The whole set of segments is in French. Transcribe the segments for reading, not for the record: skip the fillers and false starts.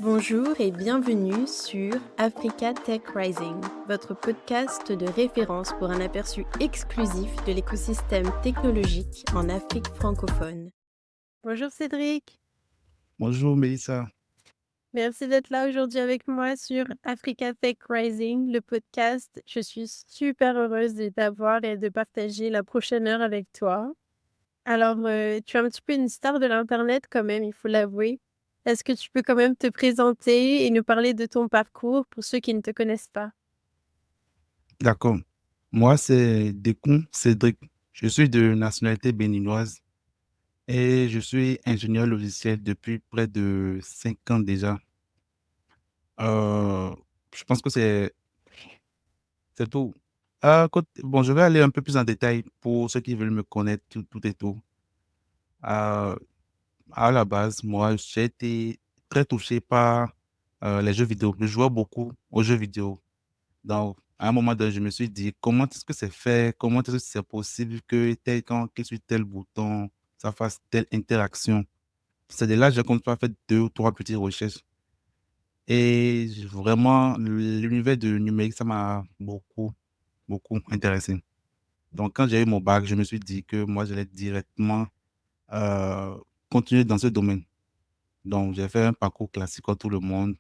Bonjour et bienvenue sur Africa Tech Rising, votre podcast de référence pour un aperçu exclusif de l'écosystème technologique en Afrique francophone. Bonjour Cédric, Bonjour Mélissa. merci d'être là aujourd'hui avec moi sur Africa Tech Rising, le podcast. Je suis super heureuse de t'avoir et de partager la prochaine heure avec toi. Alors, tu es un petit peu une star de l'internet quand même, il faut l'avouer. Est-ce que tu peux quand même te présenter et nous parler de ton parcours pour ceux qui ne te connaissent pas? D'accord. Moi, c'est Dekun Cédric. Je suis de nationalité béninoise et je suis ingénieur logiciel depuis près de 5 ans déjà. Euh, je pense que c'est tout. Bon, je vais aller un peu plus en détail pour ceux qui veulent me connaître tout et tout. Euh, à la base, moi, j'ai été très touché par les jeux vidéo. Je jouais beaucoup aux jeux vidéo. Donc, à un moment donné, je me suis dit, comment est-ce que c'est fait? Comment est-ce que c'est possible que quand clique sur tel bouton, ça fasse telle interaction? C'est de là que j'ai commencé à faire deux ou trois petites recherches. Et vraiment, l'univers du numérique, ça m'a beaucoup intéressé. Donc, quand j'ai eu mon bac, je me suis dit que moi, j'allais directement euh, continuer dans ce domaine. Donc, j'ai fait un parcours classique comme tout le monde.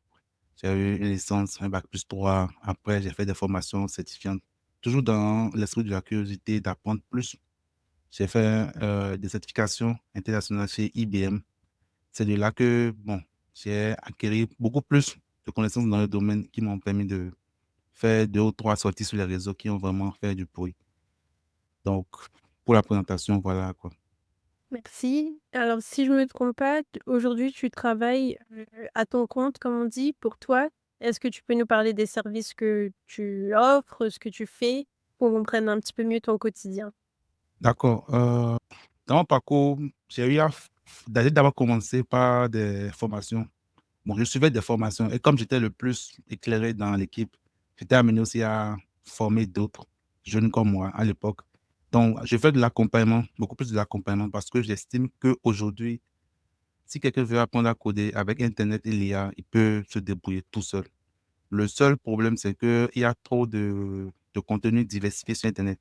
J'ai eu une licence, un bac+3. Après, j'ai fait des formations certifiantes. Toujours dans l'esprit de la curiosité d'apprendre plus. J'ai fait des certifications internationales chez IBM. C'est de là que, bon, j'ai acquis beaucoup plus de connaissances dans le domaine qui m'ont permis de faire deux ou trois sorties sur les réseaux qui ont vraiment fait du bruit. Donc, pour la présentation, voilà quoi. Merci. Alors, si je ne me trompe pas, aujourd'hui, tu travailles à ton compte, comme on dit, pour toi. Est-ce que tu peux nous parler des services que tu offres, ce que tu fais, pour qu'on comprenne un petit peu mieux ton quotidien? D'accord. Dans mon parcours, j'ai eu d'aller d'abord commencer par des formations. Bon, je suivais des formations et comme j'étais le plus éclairé dans l'équipe, j'étais amené aussi à former d'autres jeunes comme moi à l'époque. Donc, je fais de l'accompagnement, beaucoup plus de l'accompagnement parce que j'estime qu'aujourd'hui, si quelqu'un veut apprendre à coder avec Internet et l'IA, il peut se débrouiller tout seul. Le seul problème, c'est qu'il y a trop de contenu diversifié sur Internet.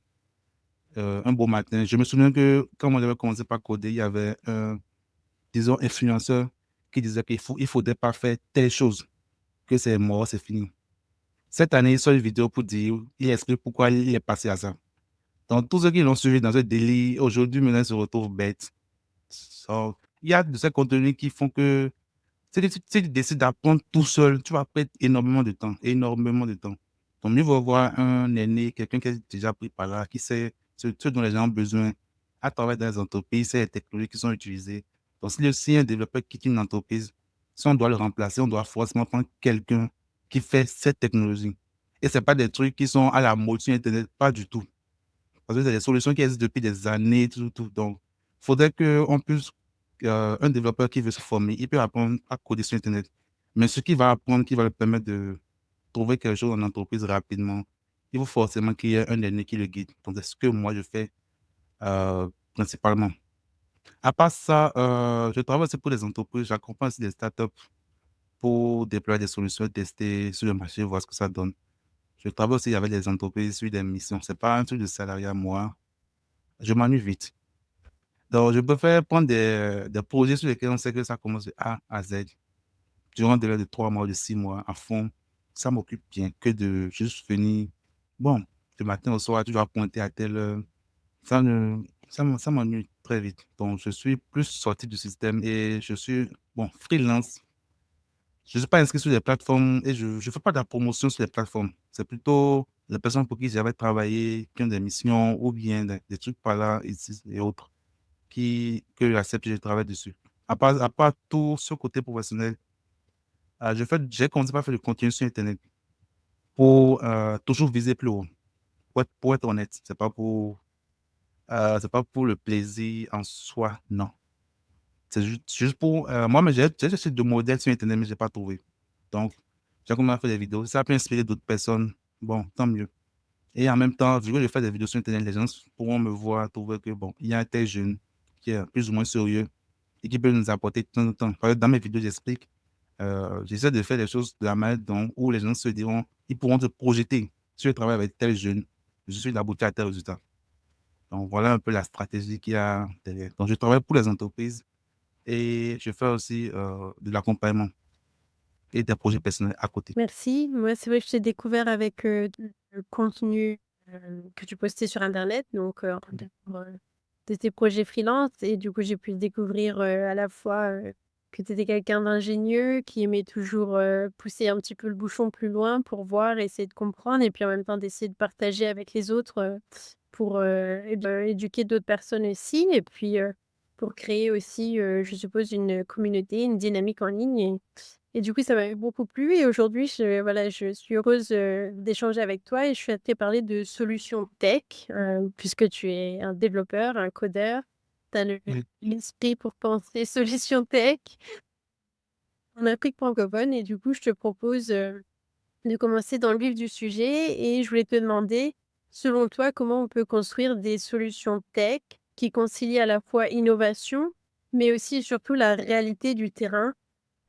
Un beau matin, je me souviens que quand on avait commencé par coder, il y avait un, disons, influenceur qui disait il faudrait pas faire telle chose que c'est mort, c'est fini. Cette année, il sort une vidéo pour dire, il explique pourquoi il est passé à ça. Donc, tous ceux qui l'ont suivi dans ce délit, aujourd'hui, maintenant, ils se retrouvent bêtes. So, il y a de ces contenus qui font que si tu décides d'apprendre tout seul, tu vas perdre énormément de temps, énormément de temps. Donc, mieux vaut voir un aîné, quelqu'un qui a déjà pris par là, qui sait ce dont les gens ont besoin à travers des entreprises, c'est les technologies qui sont utilisées. Donc, si un développeur quitte une entreprise, si on doit le remplacer, on doit forcément prendre quelqu'un qui fait cette technologie. Et ce pas des trucs qui sont à la mode sur Internet, pas du tout. Parce que c'est des solutions qui existent depuis des années, tout. Donc, il faudrait qu'on puisse, un développeur qui veut se former, il peut apprendre à coder sur Internet. Mais ce qu'il va apprendre, qui va lui permettre de trouver quelque chose en entreprise rapidement, il faut forcément qu'il y ait un aîné qui le guide. Donc, c'est ce que moi, je fais principalement. À part ça, je travaille aussi pour des entreprises, j'accompagne aussi des startups pour déployer des solutions, tester sur le marché, voir ce que ça donne. Je travaille aussi avec des entreprises sur des missions. C'est pas un truc de salariat, moi. Je m'ennuie vite. Donc, je préfère prendre des projets sur lesquels on sait que ça commence de A à Z durant un délai de 3 mois, de 6 mois à fond. Ça m'occupe bien que de juste venir. Bon, du matin au soir, tu dois pointer à telle heure. Ça m'ennuie très vite. Donc, je suis plus sorti du système et je suis, bon, freelance. Je ne suis pas inscrit sur les plateformes et je ne fais pas de la promotion sur les plateformes. C'est plutôt les personnes pour qui j'avais travaillé, qui ont des missions ou bien des trucs par là, ici et autres que j'accepte et je travaille dessus. À part tout ce côté professionnel, j'ai commencé par faire du contenu sur Internet pour toujours viser plus haut. Pour être honnête, c'est pas pour le plaisir en soi, non. C'est juste pour. Moi, mais j'ai cherché de modèles sur Internet, mais je n'ai pas trouvé. Donc, j'ai commencé à faire des vidéos. Ça peut inspirer d'autres personnes. Bon, tant mieux. Et en même temps, vu que je fais des vidéos sur Internet, les gens pourront me voir, trouver que, bon, il y a un tel jeune qui est plus ou moins sérieux et qui peut nous apporter de temps en temps. Par exemple, dans mes vidéos, j'explique J'essaie de faire des choses de la manière où les gens se diront, ils pourront se projeter. Si je travaille avec tel jeune, je suis d'aboutir à tel résultat. Donc, voilà un peu la stratégie qu'il y a derrière. Donc, je travaille pour les entreprises et je fais aussi de l'accompagnement et des projets personnels à côté. Merci. Moi, c'est vrai que je t'ai découvert avec, le contenu, que tu postais sur internet, donc en dehors, de tes projets freelance et du coup, j'ai pu découvrir, à la fois, que tu étais quelqu'un d'ingénieux, qui aimait toujours, pousser un petit peu le bouchon plus loin pour voir, essayer de comprendre et puis en même temps d'essayer de partager avec les autres, pour, éduquer d'autres personnes aussi et puis, pour créer aussi, je suppose une communauté, une dynamique en ligne et du coup, ça m'avait beaucoup plu et aujourd'hui, je suis heureuse, d'échanger avec toi et je souhaitais parler de solutions tech, puisque tu es un développeur, un codeur. Tu as Oui. l'esprit pour penser solutions tech en Afrique francophone et du coup, je te propose, de commencer dans le vif du sujet et je voulais te demander, selon toi, comment on peut construire des solutions tech qui concilient à la fois innovation, mais aussi et surtout la réalité du terrain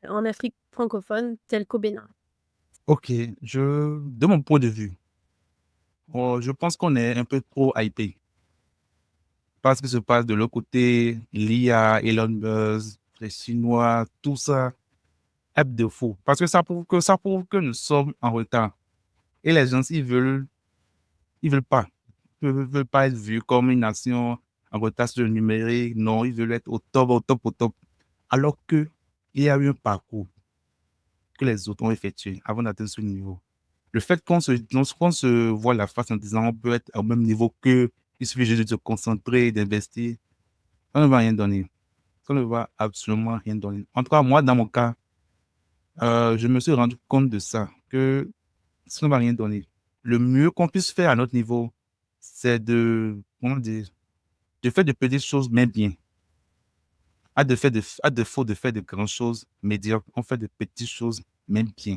en Afrique francophone, telle qu'au Bénin? Ok, de mon point de vue, je pense qu'on est un peu trop hypé par ce qui se passe de l'autre côté, l'IA, Elon Musk, les Chinois, tout ça, app de fou. Parce que ça prouve que nous sommes en retard. Et les gens, ils veulent pas. Veulent pas être vus comme une nation en retard sur le numérique. Non, ils veulent être au top, au top, au top. Alors que il y a eu un parcours que les autres ont effectué avant d'atteindre ce niveau. Le fait qu'on se voit la face en disant on peut être au même niveau qu'eux, il suffit juste de se concentrer, d'investir, ça ne va rien donner. Ça ne va absolument rien donner. En tout cas, moi, dans mon cas, je me suis rendu compte de ça, que ça ne va rien donner. Le mieux qu'on puisse faire à notre niveau, c'est comment dire, de faire de petites choses, mais bien. À défaut de faire de grandes choses médiocres, on fait de petites choses, mais bien,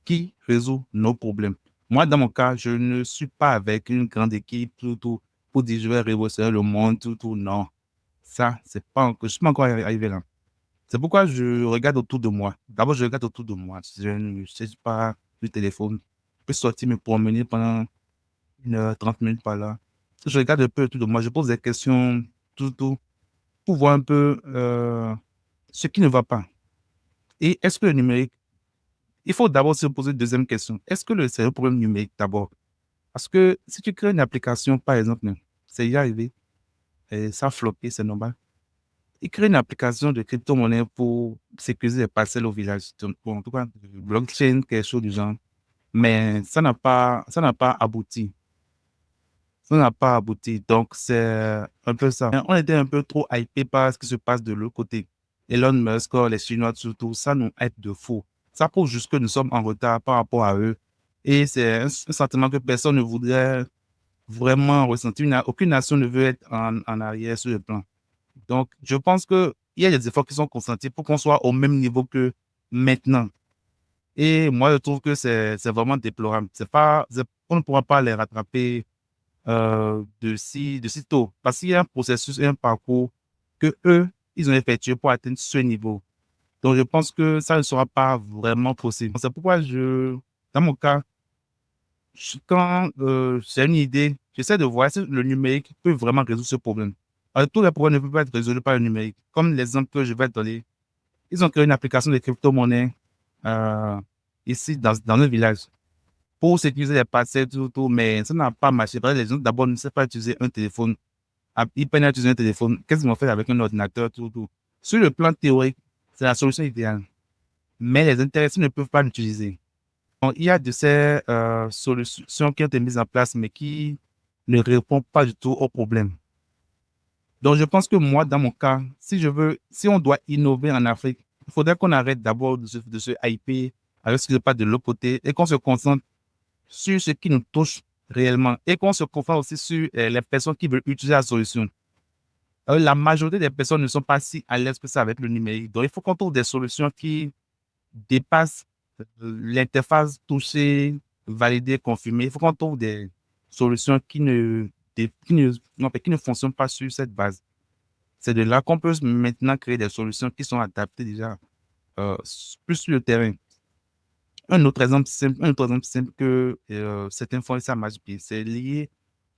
qui résout nos problèmes. Moi, dans mon cas, je ne suis pas avec une grande équipe, tout, pour dire je vais révolutionner le monde, tout, non. Ça, c'est pas encore, je suis pas encore arrivé là. C'est pourquoi je regarde autour de moi. D'abord, je regarde autour de moi. Je ne sais pas du téléphone. Je peux sortir me promener pendant 1 heure, 30 minutes par là. Je regarde un peu autour de moi. Je pose des questions, tout, pour voir un peu ce qui ne va pas. Et est-ce que le numérique, il faut d'abord se poser une deuxième question. Est-ce que c'est un problème numérique d'abord? Parce que si tu crées une application, par exemple, c'est y arrivé, et ça a floppé, c'est normal. Il crée une application de crypto-monnaie pour sécuriser les parcelles au village. Donc, bon, en tout cas, blockchain, quelque chose du genre. Mais ça n'a pas abouti. Ça n'a pas abouti. Donc, c'est un peu ça. On était un peu trop hypé par ce qui se passe de l'autre côté. Elon Musk, les Chinois, surtout, ça nous hype de fou. Ça prouve juste que nous sommes en retard par rapport à eux. Et c'est un sentiment que personne ne voudrait vraiment ressentir. Aucune nation ne veut être en arrière sur le plan. Donc, je pense qu'il y a des efforts qui sont consentis pour qu'on soit au même niveau que maintenant. Et moi, je trouve que c'est vraiment déplorable. On ne pourra pas les rattraper de si tôt. Parce qu'il y a un processus et un parcours que eux, ils ont effectué pour atteindre ce niveau. Donc, je pense que ça ne sera pas vraiment possible. C'est pourquoi dans mon cas, quand j'ai une idée, j'essaie de voir si le numérique peut vraiment résoudre ce problème. Tous les problèmes ne peuvent pas être résolus par le numérique. Comme l'exemple que je vais te donner, ils ont créé une application de crypto-monnaie euh, ici dans le village pour sécuriser les parcelles, tout, mais ça n'a pas marché. Parce que les gens, d'abord, ne savent pas utiliser un téléphone. Ils peinent à utiliser un téléphone. Qu'est-ce qu'ils vont faire avec un ordinateur, tout. Sur le plan théorique, c'est la solution idéale. Mais les intéressés ne peuvent pas l'utiliser. Donc, il y a de ces solutions qui ont été mises en place, mais qui ne répondent pas du tout au problème. Donc, je pense que moi, dans mon cas, si on doit innover en Afrique, il faudrait qu'on arrête d'abord de se hyper avec ce qui se passe de l'autre côté et qu'on se concentre sur ce qui nous touche réellement et qu'on se concentre aussi sur les personnes qui veulent utiliser la solution. La majorité des personnes ne sont pas si à l'aise que ça avec le numérique. Donc, il faut qu'on trouve des solutions qui dépassent l'interface toucher, valider, confirmer. Il faut qu'on trouve des solutions qui ne fonctionnent pas sur cette base. C'est de là qu'on peut maintenant créer des solutions qui sont adaptées déjà plus sur le terrain. Un autre exemple simple que cette influence marche bien, c'est lié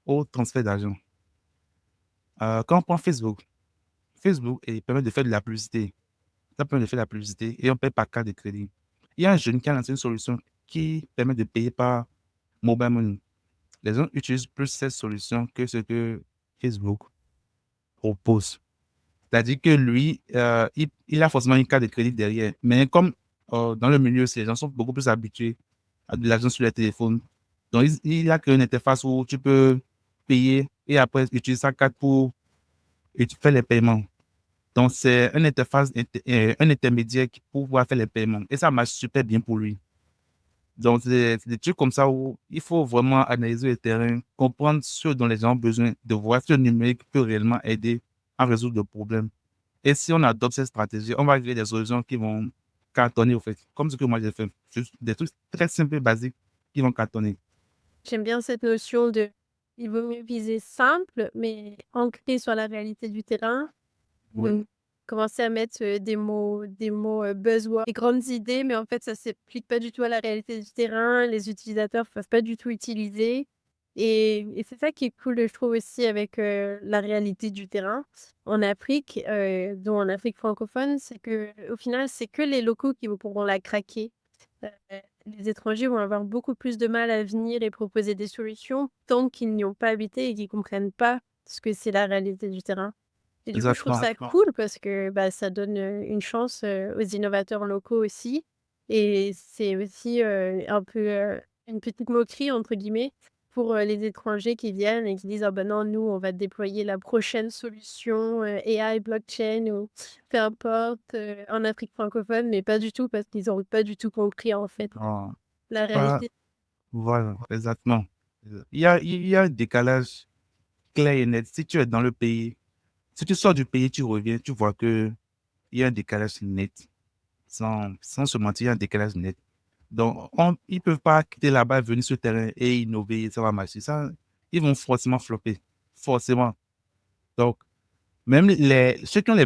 au transfert d'argent. Quand on prend Facebook, il permet de faire de la publicité. Ça permet de faire de la publicité et on paye par carte de crédit. Il y a un jeune qui a lancé une solution qui permet de payer par mobile money. Les gens utilisent plus cette solution que ce que Facebook propose. C'est-à-dire que lui, il a forcément une carte de crédit derrière. Mais comme dans le milieu, les gens sont beaucoup plus habitués à de l'argent sur les téléphones. Donc, il a créé une interface où tu peux payer et après utiliser sa carte pour et tu fais les paiements. Donc, c'est une interface, un intermédiaire qui pour pouvoir faire les paiements. Et ça marche super bien pour lui. Donc, c'est des trucs comme ça où il faut vraiment analyser le terrain, comprendre ce dont les gens ont besoin, de voir si le numérique peut réellement aider à résoudre le problème. Et si on adopte cette stratégie, on va créer des solutions qui vont cartonner, au fait, comme ce que moi j'ai fait. Juste des trucs très simples et basiques qui vont cartonner. J'aime bien cette notion de il vaut mieux viser simple, mais ancré sur la réalité du terrain. Oui, Donc, commencer à mettre, des mots, buzzwords, des grandes idées, mais en fait, ça s'applique pas du tout à la réalité du terrain. Les utilisateurs peuvent pas du tout utiliser et c'est ça qui est cool, je trouve aussi avec, la réalité du terrain en Afrique, dont en Afrique francophone, c'est qu'au final, c'est que les locaux qui pourront la craquer. Heu, les étrangers vont avoir beaucoup plus de mal à venir et proposer des solutions tant qu'ils n'y ont pas habité et qu'ils comprennent pas ce que c'est la réalité du terrain. Et du coup, je trouve ça exactement. cool parce que, bah, ça donne, une chance, aux innovateurs locaux aussi et c'est aussi, un peu, une «petite moquerie» entre guillemets pour, les étrangers qui viennent et qui disent: «Ah bah non, nous, on va déployer la prochaine solution, AI, blockchain ou peu importe, en Afrique francophone», mais pas du tout parce qu'ils ont pas du tout compris en fait Non, la pas, réalité. voilà, exactement. Il y a un décalage clair et net. Si tu es dans le pays, si tu sors du pays, tu reviens, tu vois que il y a un décalage net. Sans se mentir, il y a un décalage net. Donc, ils ne peuvent pas quitter là-bas, venir sur le terrain et innover, ça va marcher. Ça, ils vont forcément flopper. Forcément. Donc, même ceux qui ont le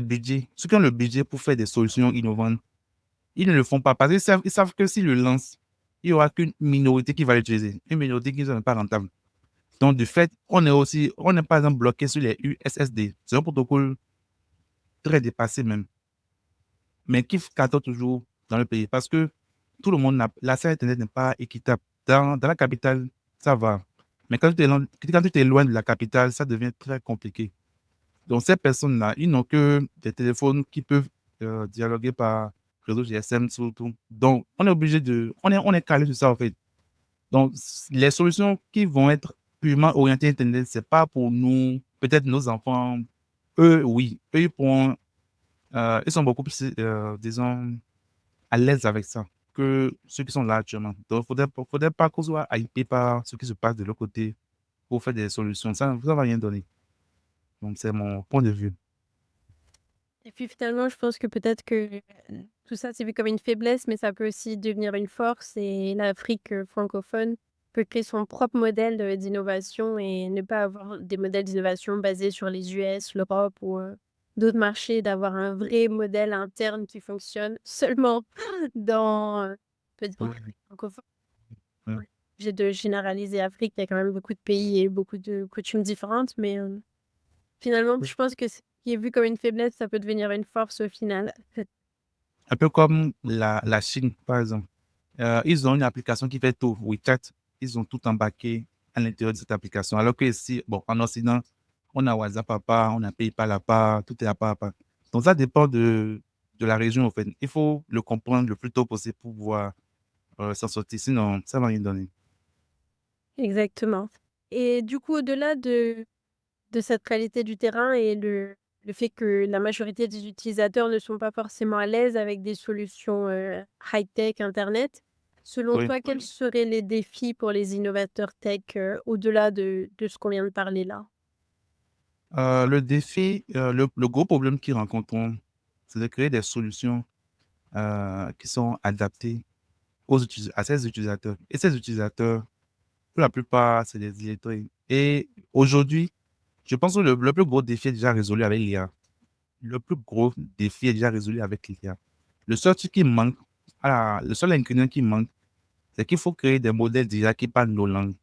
budget pour faire des solutions innovantes, ils ne le font pas parce qu'ils savent que s'ils le lancent, il n'y aura qu'une minorité qui va l'utiliser. Une minorité qui ne sera pas rentable. Donc, du fait, on est par exemple bloqué sur les USSD. C'est un protocole très dépassé même, mais qui cartonne toujours dans le pays parce que tout le monde n'a, l'accès à Internet n'est pas équitable. Dans la capitale, ça va. Mais quand tu t'éloignes de la capitale, ça devient très compliqué. Donc, ces personnes-là, ils n'ont que des téléphones qui peuvent dialoguer par réseau GSM surtout. Donc, on est calé sur ça, en fait. Donc, les solutions qui vont être purement orientées Internet, c'est pas pour nous, peut-être nos enfants. Eux, oui. Eux, ils sont beaucoup plus, disons, à l'aise avec ça que ceux qui sont là actuellement. Donc, faudrait pas qu'on soit hypé par ce qui se passe de l'autre côté pour faire des solutions. Ça va rien donner. Donc, c'est mon point de vue. Et puis finalement, je pense que peut-être que, tout ça, c'est vu comme une faiblesse, mais ça peut aussi devenir une force et l'Afrique, francophone peut créer son propre modèle, d'innovation et ne pas avoir des modèles d'innovation basés sur les US, l'Europe ou, d'autres marchés, d'avoir un vrai modèle interne qui fonctionne seulement dans, peut-être en Oui, Afrique francophone. oui. On est obligé de généraliser Afrique, il y a quand même beaucoup de pays et beaucoup de coutumes différentes, mais, finalement, Oui. je pense que ce qui est vu comme une faiblesse, ça peut devenir une force au final. Un peu comme la Chine, par exemple. Ils ont une application qui fait tout, WeChat. Ils ont tout embarqué à l'intérieur de cette application. Alors que ici, bon, en Occident, on a WhatsApp à part, on a PayPal à part, tout est à part à part. Donc, ça dépend de la région, en fait. Il faut le comprendre le plus tôt possible pour pouvoir s'en sortir. Sinon, ça va rien donner. Exactement. Et du coup, au-delà de cette qualité du terrain et le fait que la majorité des utilisateurs ne sont pas forcément à l'aise avec des solutions, high-tech, internet, selon Oui. toi, quels seraient les défis pour les innovateurs tech, au-delà de ce qu'on vient de parler là? Le défi, le gros problème qu'ils rencontrent, c'est de créer des solutions qui sont adaptées à ces utilisateurs. Et ces utilisateurs, pour la plupart, c'est des illettrés. Et aujourd'hui, je pense que le plus gros défi est déjà résolu avec l'IA. Le plus gros défi est déjà résolu avec l'IA. Le seul truc qui manque, le seul ingrédient qui manque, c'est qu'il faut créer des modèles déjà qui parlent nos langues.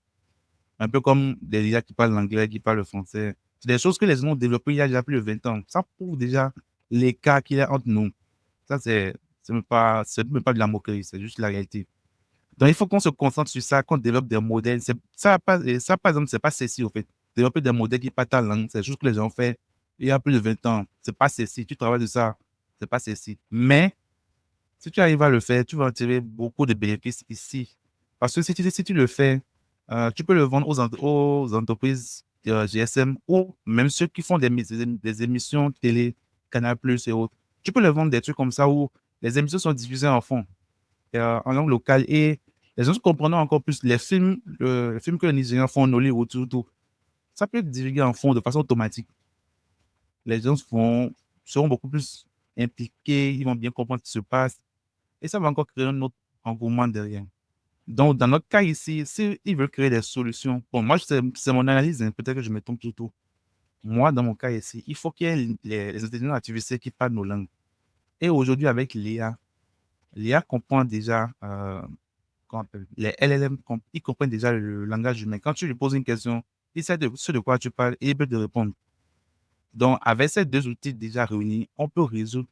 Un peu comme des IA qui parlent l'anglais, qui parlent le français. C'est des choses que les gens ont développées il y a déjà plus de 20 ans. Ça prouve déjà l'écart qu'il y a entre nous. Ça, c'est même pas de la moquerie, c'est juste la réalité. Donc, il faut qu'on se concentre sur ça, qu'on développe des modèles. Ça, par exemple, c'est pas sexy, au fait. Développer des modèles qui parlent ta langue, c'est juste que les gens ont fait il y a plus de 20 ans. C'est pas sexy. Tu travailles de ça, c'est pas sexy. Mais, si tu arrives à le faire, tu vas en tirer beaucoup de bénéfices ici. Parce que si tu le fais, tu peux le vendre aux entreprises GSM ou même ceux qui font des émissions télé, Canal Plus et autres. Tu peux leur vendre des trucs comme ça où les émissions sont diffusées en fond, en langue locale et les gens comprendront encore plus les films que les Nigériens font en Hollywood, tout. Ça peut être divulgué en fond de façon automatique. Les gens seront beaucoup plus impliqués, ils vont bien comprendre ce qui se passe et ça va encore créer un autre engouement derrière. Donc, dans notre cas ici, s'ils veulent créer des solutions, bon, moi, c'est mon analyse, hein, peut-être que je me trompe tout. Moi, dans mon cas ici, il faut qu'il y ait les intelligences artificielles qui parlent nos langues. Et aujourd'hui, avec l'IA comprend déjà, comment on appelle, les LLM, ils comprennent déjà le langage humain. Quand tu lui poses une question, il sait de ce de quoi tu parles et il peut te répondre. Donc, avec ces deux outils déjà réunis, on peut résoudre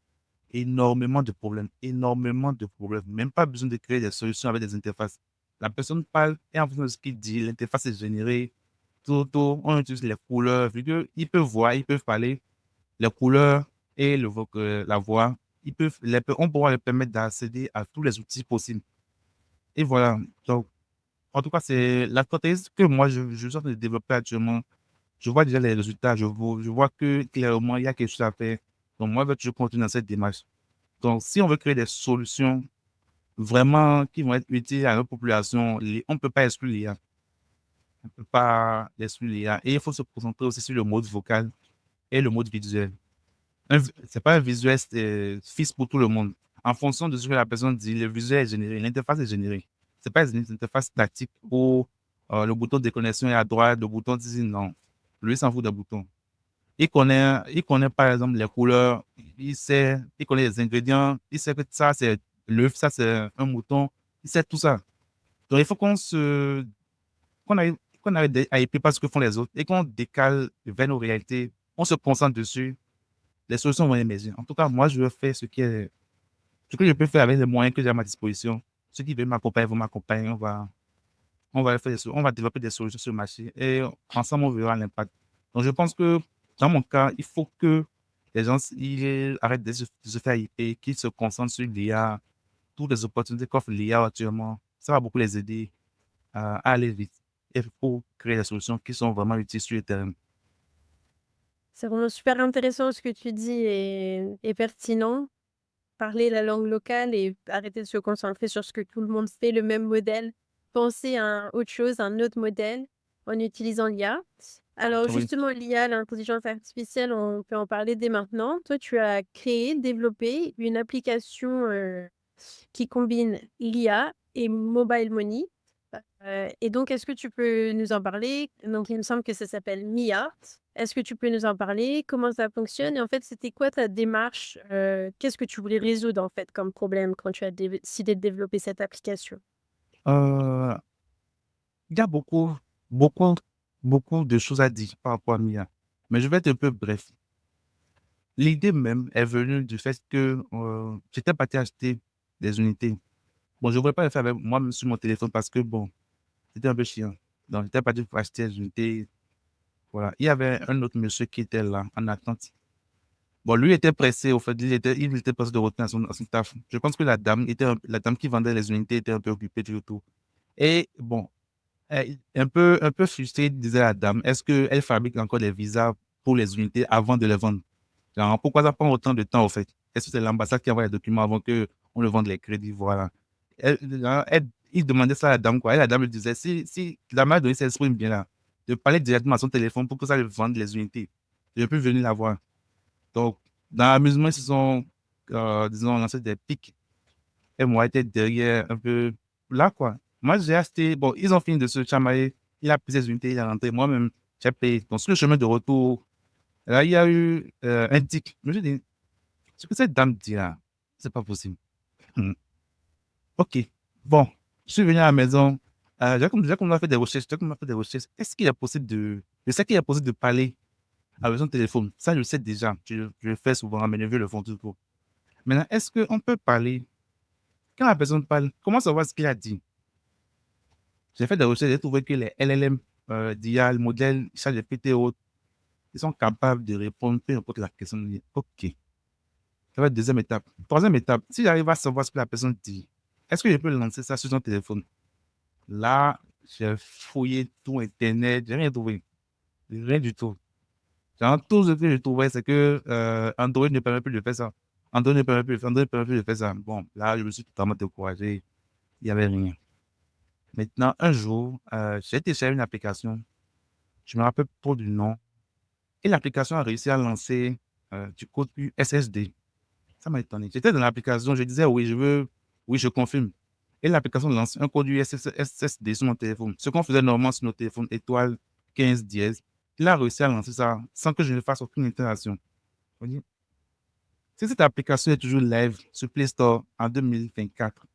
énormément de problèmes, énormément de problèmes. Même pas besoin de créer des solutions avec des interfaces. La personne parle et en fonction de ce qu'il dit, l'interface est générée. On utilise les couleurs. Vu qu'ils peuvent voir, ils peuvent parler, les couleurs et la voix, on pourra leur permettre d'accéder à tous les outils possibles. Et voilà. Donc, en tout cas, c'est la stratégie que moi, je suis en train de développer actuellement. Je vois déjà les résultats. Je vois que clairement, il y a quelque chose à faire. Donc, moi, je continue dans cette démarche. Donc, si on veut créer des solutions vraiment qui vont être utiles à notre population, on ne peut pas exclure l'IA. On ne peut pas exclure l'IA. Et il faut se concentrer aussi sur le mode vocal et le mode visuel. C'est pas un visuel fixe pour tout le monde. En fonction de ce que la personne dit, le visuel est généré, l'interface est générée. C'est pas une interface statique où le bouton de déconnexion est à droite, le bouton dit non. Lui, il s'en fout des boutons. Il connaît par exemple les couleurs, il connaît les ingrédients, il sait que ça c'est l'œuf, ça c'est un mouton, il sait tout ça. Donc il faut qu'on arrive, à écouter pas ce que font les autres et qu'on décale vers nos réalités, on se concentre dessus, les solutions vont émerger. En tout cas, moi je veux faire ce que je peux faire avec les moyens que j'ai à ma disposition. Ceux qui veulent m'accompagner vont m'accompagner, on va développer des solutions sur le marché et ensemble, on verra l'impact. Donc, je pense que dans mon cas, il faut que les gens ils arrêtent de se faire hyper, qu'ils se concentrent sur l'IA, toutes les opportunités qu'offre l'IA actuellement. Ça va beaucoup les aider à aller vite et pour créer des solutions qui sont vraiment utiles sur le terrain. C'est vraiment super intéressant ce que tu dis et pertinent. Parler la langue locale et arrêter de se concentrer sur ce que tout le monde fait, le même modèle. Penser à autre chose, un autre modèle en utilisant l'IA. Alors Oui. justement, l'IA, l'intelligence artificielle, on peut en parler dès maintenant. Toi, tu as créé, développé une application qui combine l'IA et mobile money. Et donc, est-ce que tu peux nous en parler? Donc, il me semble que ça s'appelle Mia. Est-ce que tu peux nous en parler? Comment ça fonctionne? Et en fait, c'était quoi ta démarche? Qu'est-ce que tu voulais résoudre, en fait, comme problème quand tu as décidé de développer cette application? Euh, il y a beaucoup, beaucoup de choses à dire par rapport à Mia, mais je vais être un peu bref. L'idée même est venue du fait que j'étais parti acheter des unités. Bon, je ne voulais pas le faire avec moi-même sur mon téléphone parce que, bon, c'était un peu chiant. Donc, j'étais parti pour acheter des unités. Voilà. Il y avait un autre monsieur qui était là, en attente. Bon, lui était pressé, au fait, il était pressé de retourner à son taf. Je pense que la dame qui vendait les unités était un peu occupée du tout. Et bon, un peu frustré, disait la dame, est-ce qu'elle fabrique encore des visas pour les unités avant de les vendre? Genre, pourquoi ça prend autant de temps, au fait? Est-ce que c'est l'ambassade qui envoie les documents avant qu'on le vende les crédits? Voilà. Il demandait ça à la dame, quoi. Et la dame lui disait, si la mère de s'exprime bien là, de parler directement à son téléphone pour que ça lui vende les unités. Je peux venir la voir. Donc, dans l'amusement, ils se sont, disons, lancé des pics. Et moi, j'étais derrière un peu là, quoi. Moi, j'ai acheté, bon, ils ont fini de se chamailler. Il a pris ses unités, il est rentré. Moi-même, j'ai payé. Donc, sur le chemin de retour, là, il y a eu un tic. Je me suis dit, ce que cette dame dit là, C'est pas possible. Hmm. OK. Bon, je suis venu à la maison. Déjà qu'on a fait des recherches, est-ce qu'il est possible de. Je sais qu'il est possible de parler avec son téléphone. Ça, je le sais déjà. Je le fais souvent. Mes neveux le font toujours. Maintenant, est-ce qu'on peut parler quand la personne parle? Comment savoir ce qu'il a dit? J'ai fait des recherches, j'ai trouvé que les LLM d'IA, le modèle ChatGPT et autres, ils sont capables de répondre peu importe la question. OK. Ça va être deuxième étape. Troisième étape, si j'arrive à savoir ce que la personne dit, est-ce que je peux lancer ça sur son téléphone? Là, j'ai fouillé tout Internet, j'ai rien trouvé. Rien du tout. Genre, tout ce que je trouvais, c'est que Android ne permet plus de faire ça. Android ne permet plus de faire ça. Bon, là, je me suis totalement découragé. Il n'y avait rien. Maintenant, un jour, j'ai téléchargé une application. Je me rappelle pas du nom. Et l'application a réussi à lancer du code SSD. Ça m'a étonné. J'étais dans l'application, je disais oui, oui, je confirme. Et l'application lance un code SSD sur mon téléphone. Ce qu'on faisait normalement sur nos téléphones étoile 15 dièse, il a réussi à lancer ça sans que je ne fasse aucune interaction. Vous voyez? Si cette application est toujours live sur Play Store en 2024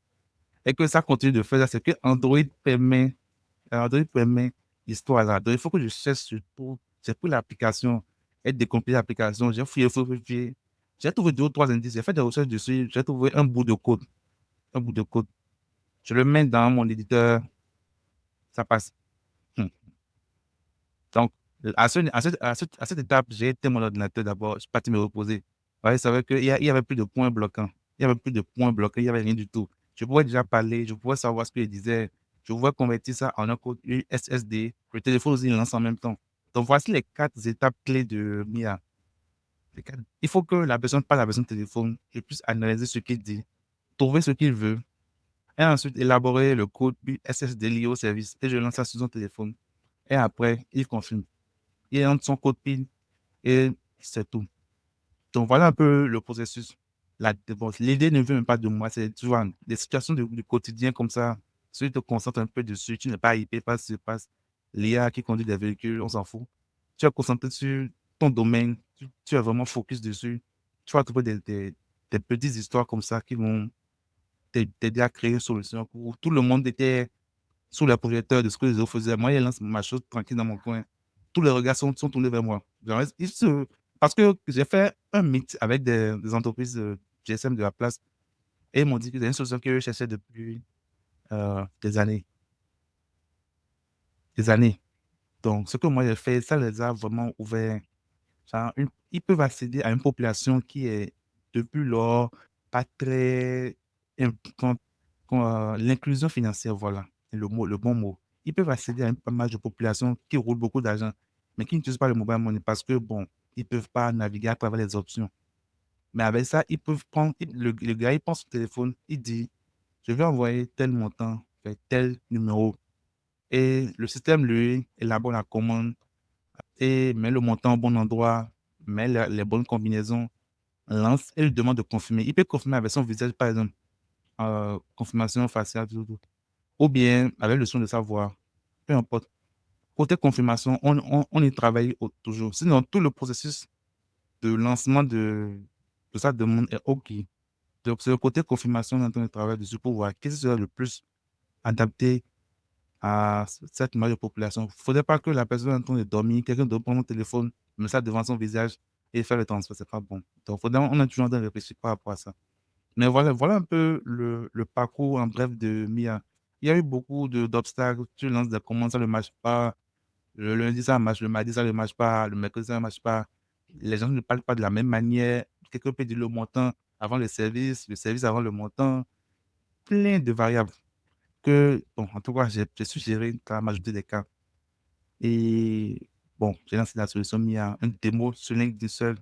et que ça continue de faire ça, c'est que Android permet l'histoire là. Donc, il faut que je cherche surtout, j'ai pris l'application et décompilé l'application, j'ai fouillé. J'ai trouvé deux ou trois indices, j'ai fait des recherches dessus, j'ai trouvé un bout de code. Un bout de code. Je le mets dans mon éditeur, ça passe. Hmm. Donc, à cette étape, j'ai éteint mon ordinateur d'abord, je suis parti me reposer. Ouais, je savais qu'il y avait plus de points bloquants. Il y avait plus de points bloqués, il n'y avait rien du tout. Je pouvais déjà parler, je pouvais savoir ce qu'il disait. Je pouvais convertir ça en un code SSD. Le téléphone aussi il lance en même temps. Donc, voici les quatre étapes clés de MIA. Il faut que la personne parle à la personne téléphone, je puisse analyser ce qu'il dit, trouver ce qu'il veut, et ensuite élaborer le code SSD lié au service. Et je lance ça sur son téléphone. Et après, il confirme. Il entre son code PIN et c'est tout. Donc voilà un peu le processus. Bon, l'idée ne vient même pas de moi, c'est toujours des situations du quotidien comme ça. Si tu te concentres un peu dessus, tu n'es pas hypé par ce qui se passe. L'IA qui conduit des véhicules, on s'en fout. Tu es concentré sur ton domaine, tu es vraiment focus dessus. Tu vas trouver des petites histoires comme ça qui vont t'aider à créer une solution où tout le monde était sous les projecteurs de ce que les autres faisaient. Moi, je lance ma chose tranquille dans mon coin. Tous les regards sont tournés vers moi. Genre, parce que j'ai fait un meet avec des entreprises GSM de la place et ils m'ont dit que c'est une solution que je cherchais depuis des années. Des années. Donc, ce que moi j'ai fait, ça les a vraiment ouvert. Genre, ils peuvent accéder à une population qui est depuis lors pas très importante. L'inclusion financière, voilà, c'est le bon mot. Ils peuvent accéder à une pas mal de populations qui roulent beaucoup d'argent, mais qui n'utilisent pas le mobile money parce que, bon, ils ne peuvent pas naviguer à travers les options. Mais avec ça, ils peuvent prendre, le gars, il prend son téléphone, il dit, je vais envoyer tel montant vers tel numéro. Et le système, lui, élabore la commande et met le montant au bon endroit, met les bonnes combinaisons, lance et lui demande de confirmer. Il peut confirmer avec son visage, par exemple, confirmation faciale, tout. Ou bien avec le son de sa voix, peu importe. Côté confirmation, on y travaille toujours. Sinon, tout le processus de lancement de sa demande est OK. Donc, c'est le côté confirmation dont on travaille dessus pour voir qu'est-ce qui sera le plus adapté à cette majeure population. Il ne faudrait pas que la personne est en train de dormir, quelqu'un doit prendre mon téléphone, mettre ça devant son visage et faire le transfert. Ce n'est pas bon. Donc, on est toujours en train de réfléchir par rapport à ça. Mais voilà un peu le parcours en bref de Mia. Il y a eu beaucoup d'obstacles. Tu lances des commandes, ça ne marche pas. Le lundi, ça marche. Le mardi, ça ne marche pas. Le mercredi, ça ne marche pas. Les gens ne parlent pas de la même manière. Quelqu'un peut dire le montant avant le service avant le montant. Plein de variables que, bon, en tout cas, j'ai su gérer dans la majorité des cas. Et bon, j'ai lancé la solution Mia, une démo sur LinkedIn seul.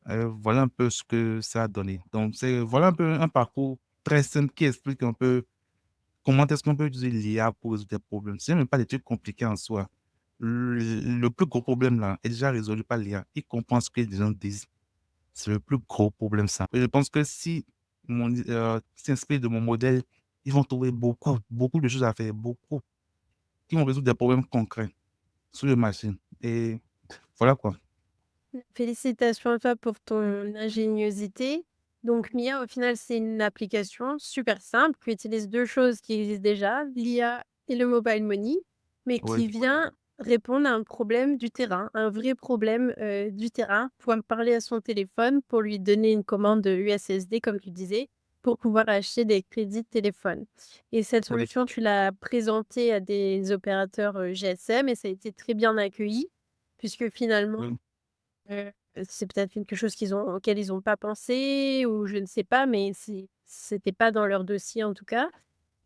Voilà un peu ce que ça a donné. Donc, voilà un peu un parcours très simple qui explique un peu comment est-ce qu'on peut utiliser l'IA pour résoudre des problèmes. Ce n'est même pas des trucs compliqués en soi. Le plus gros problème là est déjà résolu par l'IA. Il comprend ce que les gens disent. C'est le plus gros problème, ça. Et je pense que si s'inspire de mon modèle, ils vont trouver beaucoup de choses à faire, beaucoup, qui vont résoudre des problèmes concrets sur le marché. Et voilà quoi. Félicitations à toi pour ton ingéniosité. Donc Mia, au final, c'est une application super simple qui utilise 2 choses qui existent déjà, l'IA et le mobile money, mais Oui, qui vient répondre à un problème du terrain, un vrai problème, du terrain. Pouvoir parler à son téléphone pour lui donner une commande, USSD comme tu disais, pour pouvoir acheter des crédits de téléphone et cette oui, solution, tu l'as présentée à des opérateurs, GSM et ça a été très bien accueilli puisque finalement oui. c'est peut-être quelque chose auquel ils ont pas pensé ou je ne sais pas, mais c'était pas dans leur dossier en tout cas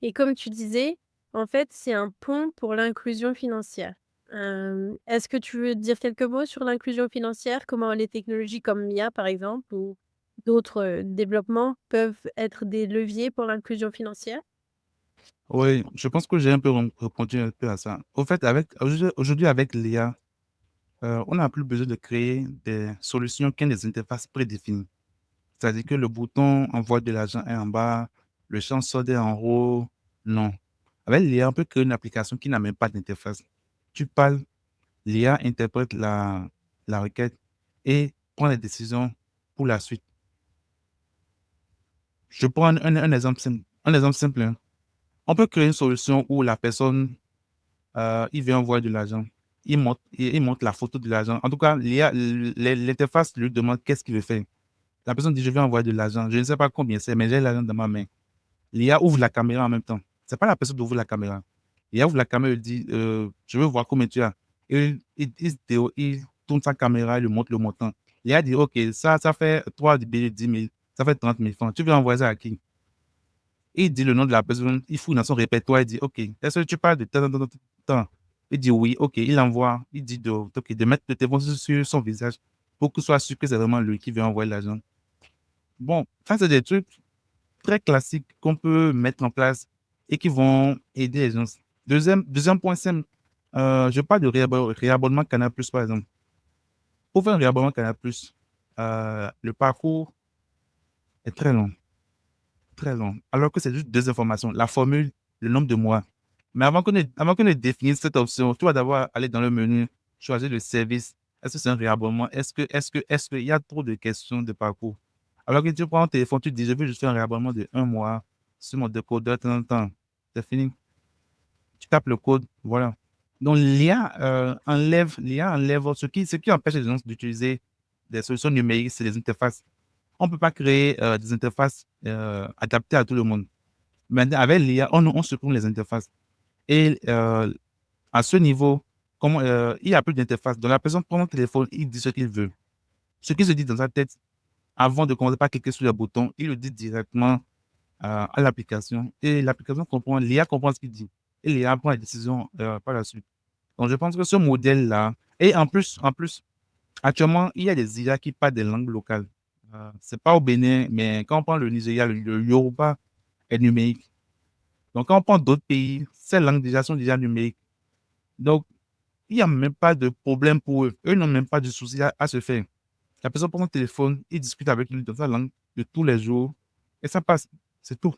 et comme tu disais, en fait, c'est un pont pour l'inclusion financière. Est-ce que tu veux dire quelques mots sur l'inclusion financière? Comment les technologies comme Mia, par exemple, ou d'autres, développements peuvent être des leviers pour l'inclusion financière? Oui, je pense que j'ai un peu répondu un peu à ça. Au fait, aujourd'hui, avec l'IA, on n'a plus besoin de créer des solutions qui ont des interfaces prédéfinies. C'est-à-dire que le bouton envoie de l'argent est en bas, le champ solde est en haut. Non. Avec l'IA, on peut créer une application qui n'a même pas d'interface. Tu parles, l'IA interprète la requête et prend les décisions pour la suite. Je prends un exemple simple. Un exemple simple, hein. On peut créer une solution où la personne, il vient envoyer de l'argent. Il montre la photo de l'argent. En tout cas, l'IA, l'interface lui demande qu'est-ce qu'il veut faire. La personne dit, je vais envoyer de l'argent. Je ne sais pas combien c'est, mais j'ai l'argent dans ma main. L'IA ouvre la caméra en même temps. C'est pas la personne qui ouvre la caméra. L'IA ouvre la caméra et dit, je veux voir combien tu as. Il tourne sa caméra et lui montre le montant. L'IA dit, OK, ça fait 3 billets de 10 000, ça fait 30 000 francs. Tu veux envoyer ça à qui? Il dit le nom de la personne, il fouille dans son répertoire, il dit, OK, est-ce que tu parles de temps, temps, temps, temps? Il dit oui, OK, il envoie, il dit OK, de mettre le téléphone sur son visage pour qu'il soit sûr que c'est vraiment lui qui veut envoyer l'argent. Bon, ça, c'est des trucs très classiques qu'on peut mettre en place et qui vont aider les gens. Deuxième point simple, je parle de réabonnement Canal+, par exemple. Pour faire un réabonnement Canal+, le parcours est très long, très long. Alors que c'est juste deux informations, la formule, le nombre de mois. Mais avant qu'on ait défini cette option, tu vas d'abord aller dans le menu, choisir le service. Est-ce que c'est un réabonnement? Est-ce qu'il y a trop de questions de parcours? Alors que tu prends ton téléphone, tu te dis, je veux juste faire un réabonnement de un mois sur mon décodeur, temps. C'est fini. Tu tapes le code, voilà. Donc, l'IA enlève ce qui empêche les gens d'utiliser des solutions numériques, c'est les interfaces. On ne peut pas créer des interfaces adaptées à tout le monde. Maintenant, avec l'IA, on supprime les interfaces. Et à ce niveau, il n'y a plus d'interface. Donc, la personne prend le téléphone, il dit ce qu'il veut. Ce qui se dit dans sa tête, avant de commencer par cliquer sur le bouton, il le dit directement à l'application. Et l'application comprend, l'IA comprend ce qu'il dit. Et l'IA prend la décision par la suite. Donc, je pense que ce modèle-là, et en plus, actuellement, il y a des IA qui parlent des langues locales. C'est pas au Bénin, mais quand on prend le Nigeria, le Yoruba est numérique. Donc, quand on prend d'autres pays, ces langues déjà sont déjà numériques. Donc, il n'y a même pas de problème pour eux. Eux n'ont même pas de souci à se faire. La personne prend son téléphone, il discute avec lui dans sa langue de tous les jours et ça passe. C'est tout.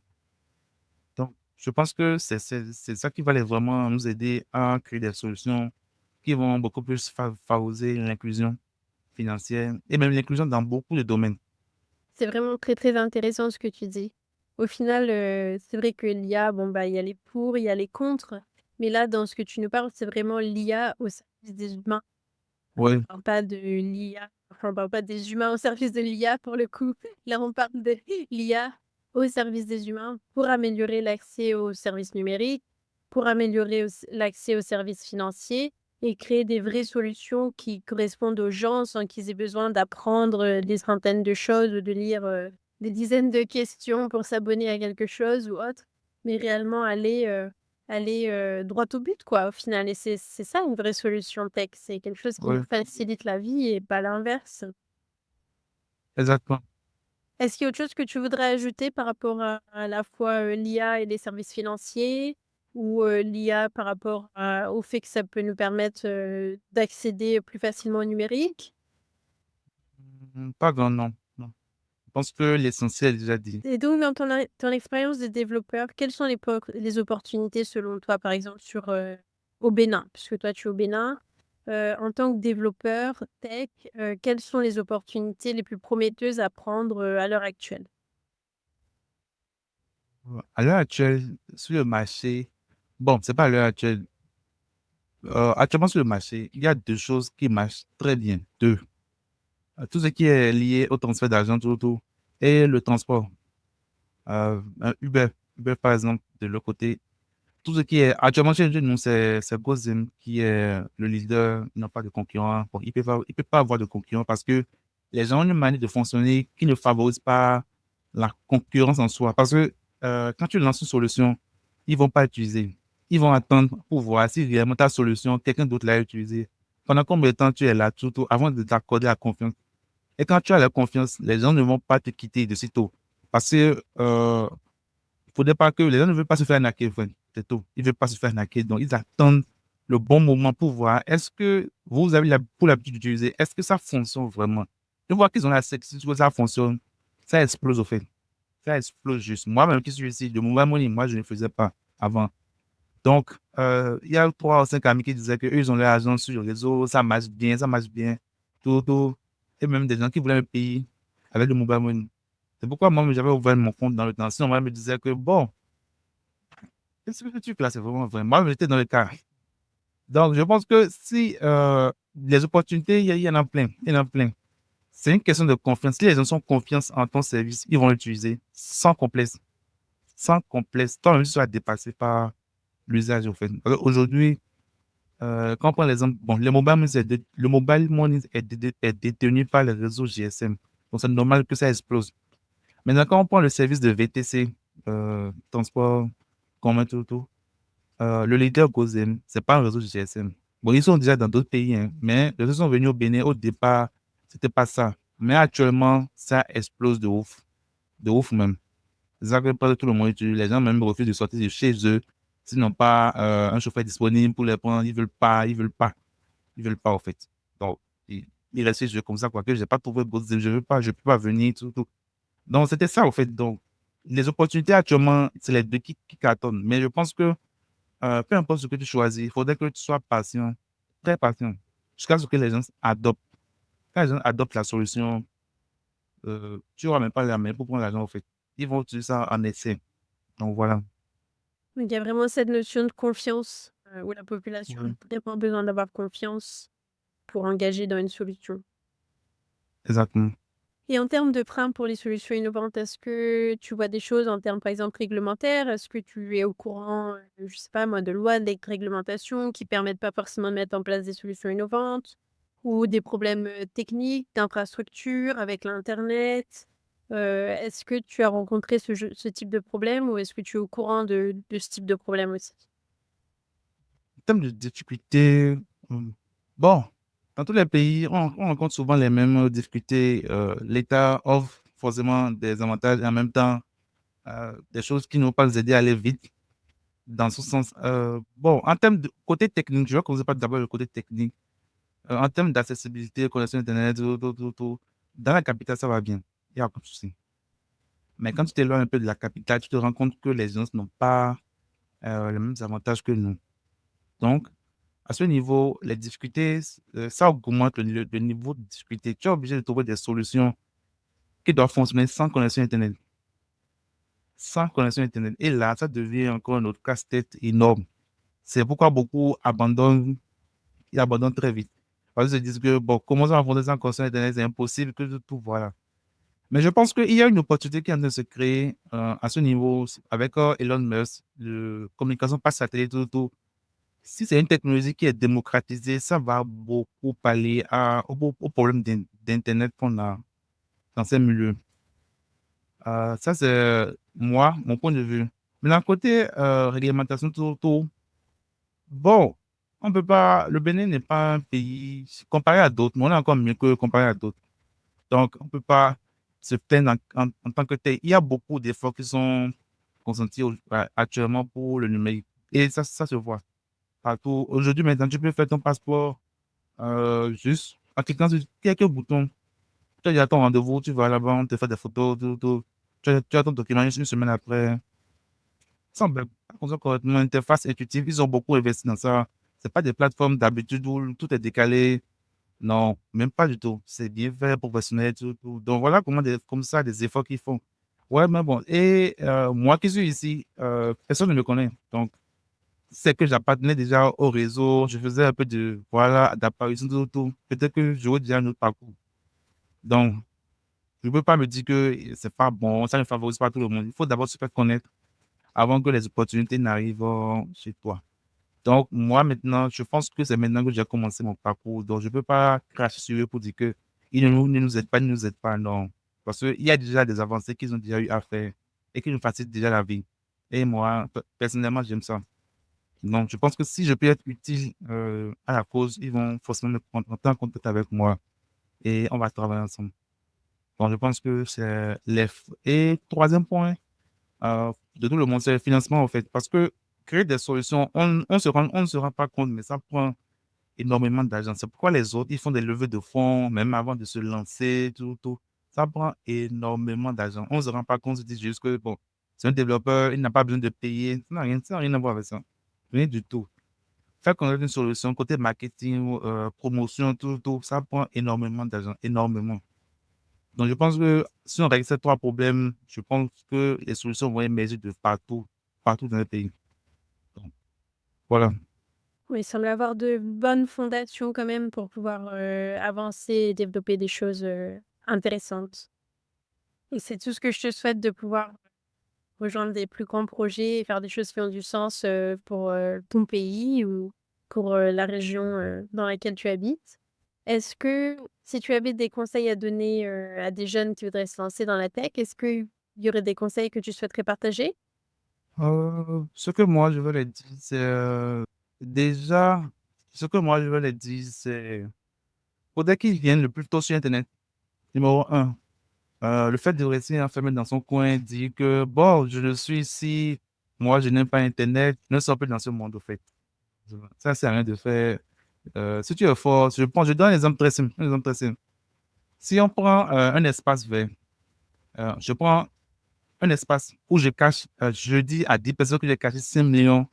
Donc, je pense que c'est ça qui va vraiment nous aider à créer des solutions qui vont beaucoup plus favoriser l'inclusion financière et même l'inclusion dans beaucoup de domaines. C'est vraiment très, très intéressant ce que tu dis. Au final, c'est vrai que l'IA, bon, bah, il y a les pour, il y a les contre, mais là, dans ce que tu nous parles, c'est vraiment l'IA au service des humains. Oui, On parle pas de l'IA enfin, on parle pas des humains au service de l'IA pour le coup. Là, on parle de l'IA au service des humains pour améliorer l'accès aux services numériques, pour améliorer l'accès aux services financiers et créer des vraies solutions qui correspondent aux gens sans qu'ils aient besoin d'apprendre, des centaines de choses ou de lire, des dizaines de questions pour s'abonner à quelque chose ou autre, mais réellement aller, droit au but quoi, au final et c'est ça une vraie solution tech. C'est quelque chose qui nous oui, facilite la vie et pas l'inverse. exactement. Est-ce qu'il y a autre chose que tu voudrais ajouter par rapport à la fois, l'IA et les services financiers ou, l'IA par rapport au fait que ça peut nous permettre, d'accéder plus facilement au numérique? Pas grand, non. Non. Je pense que l'essentiel est déjà dit. Et donc dans ton expérience de développeur, quelles sont les opportunités selon toi, par exemple au Bénin? Puisque toi tu es au Bénin, en tant que développeur tech, quelles sont les opportunités les plus prometteuses à prendre, à l'heure actuelle? À l'heure actuelle, sur le marché, bon, c'est pas à l'heure actuelle. Actuellement, sur le marché, il y a deux choses qui marchent très bien. Deux. Tout ce qui est lié au transfert d'argent, tout, et le transport. Un Uber. Uber, par exemple, de l'autre côté. Tout ce qui est actuellement chez nous, c'est Gozem qui est le leader. Il n'a pas de concurrent. Bon, il peut pas avoir de concurrent parce que les gens ont une manière de fonctionner qui ne favorise pas la concurrence en soi. Parce que quand tu lances une solution, ils vont pas l'utiliser. Ils vont attendre pour voir si réellement ta solution, quelqu'un d'autre l'a utilisée. Pendant combien de temps tu es là, tout avant de t'accorder la confiance. Et quand tu as la confiance, les gens ne vont pas te quitter de sitôt. Parce que faudrait pas que les gens ne veulent pas se faire arnaquer, frère. C'est tout. Ils ne veulent pas se faire arnaquer. Donc, ils attendent le bon moment pour voir est-ce que vous avez pour l'habitude d'utiliser, est-ce que ça fonctionne vraiment? Je vois qu'ils ont la sexy, que ça fonctionne, ça explose au fait. Ça explose juste. Moi-même qui suis ici, de mobile money, moi, je ne faisais pas avant. Donc, il y a trois ou cinq amis qui disaient qu'eux, ils ont leur agence sur le réseau, ça marche bien, tout. Et même des gens qui voulaient me payer avec le mobile money. C'est pourquoi moi, j'avais ouvert mon compte dans le temps. Sinon, moi, je me disais que bon, qu'est-ce que ce truc-là, c'est vraiment vrai. Moi, j'étais dans le cas. Donc, je pense que si les opportunités, il y en a plein. Il y en a plein. C'est une question de confiance. Si les gens ont confiance en ton service, ils vont l'utiliser sans complexe. Sans complexe. Toi-même, tu seras dépassé par l'usage, au fait. Aujourd'hui, quand on prend l'exemple, bon, le mobile money est détenu par les réseaux GSM. Donc, c'est normal que ça explose. Maintenant, quand on prend le service de VTC, transport, commun, tout, le leader Gozem, c'est pas un réseau de GSM. Bon, ils sont déjà dans d'autres pays, hein, mais les gens sont venus au Bénin au départ, c'était pas ça. Mais actuellement, ça explose de ouf même. C'est ça que pas tout le monde utilise. Les gens même refusent de sortir de chez eux s'ils n'ont pas un chauffeur disponible pour les prendre. Ils veulent pas en fait. Donc, ils restent chez eux comme ça, quoi que j'ai pas trouvé Gozem, je peux pas venir, tout. Donc, c'était ça, en fait. Donc, les opportunités actuellement, c'est les deux qui cartonnent. Mais je pense que peu importe ce que tu choisis, il faudrait que tu sois patient, très patient, jusqu'à ce que les gens adoptent. Quand les gens adoptent la solution, tu n'auras même pas la main pour prendre l'argent, en fait. Ils vont utiliser ça en essai. Donc, voilà. Donc, il y a vraiment cette notion de confiance, où la population Oui. a vraiment besoin d'avoir confiance pour engager dans une solution. Exactement. Et en termes de freins pour les solutions innovantes, est-ce que tu vois des choses en termes, par exemple, réglementaires? Est-ce que tu es au courant, je sais pas moi, de lois, de réglementations qui permettent pas forcément de mettre en place des solutions innovantes? Ou des problèmes, techniques, d'infrastructure avec l'internet? Est-ce que tu as rencontré ce type de problème ou est-ce que tu es au courant de ce type de problème aussi? En termes de difficultés, bon, dans tous les pays, on rencontre souvent les mêmes difficultés. L'État offre forcément des avantages et en même temps des choses qui ne vont pas nous aider à aller vite. Dans ce sens, bon, en termes de côté technique, je vais commencer par d'abord le côté technique. En termes d'accessibilité, connexion Internet, tout, dans la capitale, ça va bien. Il n'y a aucun souci. Mais quand tu t'éloignes un peu de la capitale, tu te rends compte que les gens n'ont pas les mêmes avantages que nous. Donc, à ce niveau, les difficultés, ça augmente le niveau de difficulté. Tu es obligé de trouver des solutions qui doivent fonctionner sans connexion Internet. Sans connexion Internet. Et là, ça devient encore un autre casse-tête énorme. C'est pourquoi beaucoup abandonnent, ils abandonnent très vite. Parce qu'ils se disent que, bon, comment ça va fonctionner sans connexion Internet, c'est impossible que tout, voilà. Mais je pense qu'il y a une opportunité qui est en train de se créer à ce niveau avec Elon Musk, de communication par satellite, tout. Si c'est une technologie qui est démocratisée, ça va beaucoup pallier au problème d'Internet qu'on a dans ces milieux. Ça, c'est moi, mon point de vue. Mais d'un côté, réglementation, tout, bon, on peut pas, le Bénin n'est pas un pays comparé à d'autres, mais on est encore mieux que comparé à d'autres. Donc, on ne peut pas se plaindre en tant que tel. Il y a beaucoup d'efforts qui sont consentis actuellement pour le numérique. Et ça se voit partout. Aujourd'hui, maintenant, tu peux faire ton passeport juste en cliquant sur quelques boutons. Tu as déjà ton rendez-vous, tu vas là-bas, on te fait des photos, tout. Tu as ton document une semaine après. Sans bug. Correctement, interface intuitive, ils ont beaucoup investi dans ça. C'est pas des plateformes d'habitude où tout est décalé. Non, même pas du tout. C'est bien fait, professionnel, tout. Donc voilà comment comme ça, des efforts qu'ils font Ouais, mais bon. Et moi qui suis ici, personne ne me connaît. Donc, c'est que j'appartenais déjà au réseau. Je faisais un peu de, voilà, d'apparition, tout, tout. Peut-être que j'aurais déjà un autre parcours. Donc, je ne peux pas me dire que c'est pas bon, ça ne favorise pas tout le monde. Il faut d'abord se faire connaître avant que les opportunités n'arrivent chez toi. Donc, moi, maintenant, je pense que c'est maintenant que j'ai commencé mon parcours. Donc, je ne peux pas cracher sur eux pour dire que ils ne nous aident pas, ils ne nous aident pas, non. Parce qu'il y a déjà des avancées qu'ils ont déjà eu à faire et qui nous facilitent déjà la vie. Et moi, personnellement, j'aime ça. Donc, je pense que si je peux être utile à la cause, ils vont forcément me prendre en contact avec moi et on va travailler ensemble. Donc, je pense que c'est Et troisième point, de tout le monde, c'est le financement, en fait. Parce que créer des solutions, on ne se rend pas compte, mais ça prend énormément d'argent. C'est pourquoi les autres, ils font des levées de fonds, même avant de se lancer, tout, tout. Ça prend énormément d'argent. On ne se rend pas compte, on se dit juste que, bon, c'est un développeur, il n'a pas besoin de payer. Ça n'a rien à voir avec ça. Rien du tout. Faire connaître une solution, côté marketing, promotion, tout, tout, ça prend énormément d'argent, énormément. Donc, je pense que si on règle ces trois problèmes, je pense que les solutions vont émerger de partout, partout dans le pays. Donc, voilà. Oui, il semble avoir de bonnes fondations quand même pour pouvoir, avancer et développer des choses, intéressantes. Et c'est tout ce que je te souhaite, de pouvoir rejoindre des plus grands projets et faire des choses qui ont du sens, pour, ton pays ou pour, la région, dans laquelle tu habites. Est-ce que si tu avais des conseils à donner, à des jeunes qui voudraient se lancer dans la tech, est-ce qu'il y aurait des conseils que tu souhaiterais partager? Ce que moi, je veux leur dire, c'est déjà, ce que moi, je veux leur dire, c'est faudrait qu'ils viennent le plus tôt sur Internet. Numéro un, le fait de rester enfermé dans son coin, dire que, bon, je le suis ici, moi, je n'aime pas Internet, ne sors plus dans ce monde, au fait. Ça sert à rien de faire. Si tu es fort, je donne un exemple très simple. Un exemple très simple. Si on prend un espace vert, je prends un espace où je cache, je dis à 10 personnes que j'ai caché 5 millions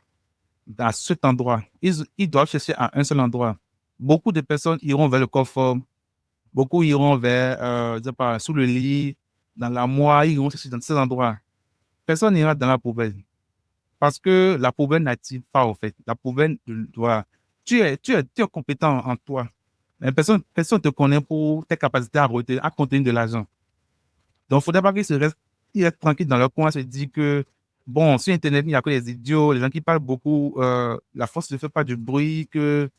à cet endroit. Ils doivent chercher à un seul endroit. Beaucoup de personnes iront vers le coffre, beaucoup iront vers, je sais pas, sous le lit, dans la moire, ils iront chercher dans ces endroits. Personne n'ira dans la poubelle. Parce que la poubelle n'attire pas, au fait. La poubelle doit. Tu es compétent en toi. Mais personne ne te connaît pour tes capacités à contenir de l'argent. Donc, il ne faudrait pas qu'ils restent tranquilles dans leur coin, se dire que, bon, sur Internet, il n'y a que des idiots, les gens qui parlent beaucoup, la force ne fait pas du bruit, que.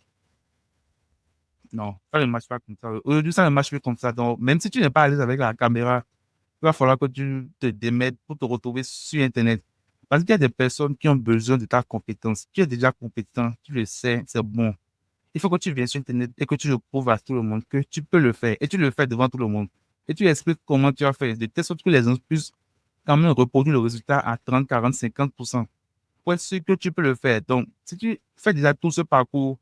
Non, ça ne marche pas comme ça. Aujourd'hui, ça ne marche plus comme ça. Donc, même si tu n'es pas à l'aise avec la caméra, il va falloir que tu te démettes pour te retrouver sur Internet. Parce qu'il y a des personnes qui ont besoin de ta compétence. Tu es déjà compétent, tu le sais, c'est bon. Il faut que tu viennes sur Internet et que tu le prouves à tout le monde que tu peux le faire. Et tu le fais devant tout le monde. Et tu expliques comment tu as fait, de telle sorte que les gens puissent quand même reproduire le résultat à 30, 40, 50%. Pour être sûr que tu peux le faire. Donc, si tu fais déjà tout ce parcours,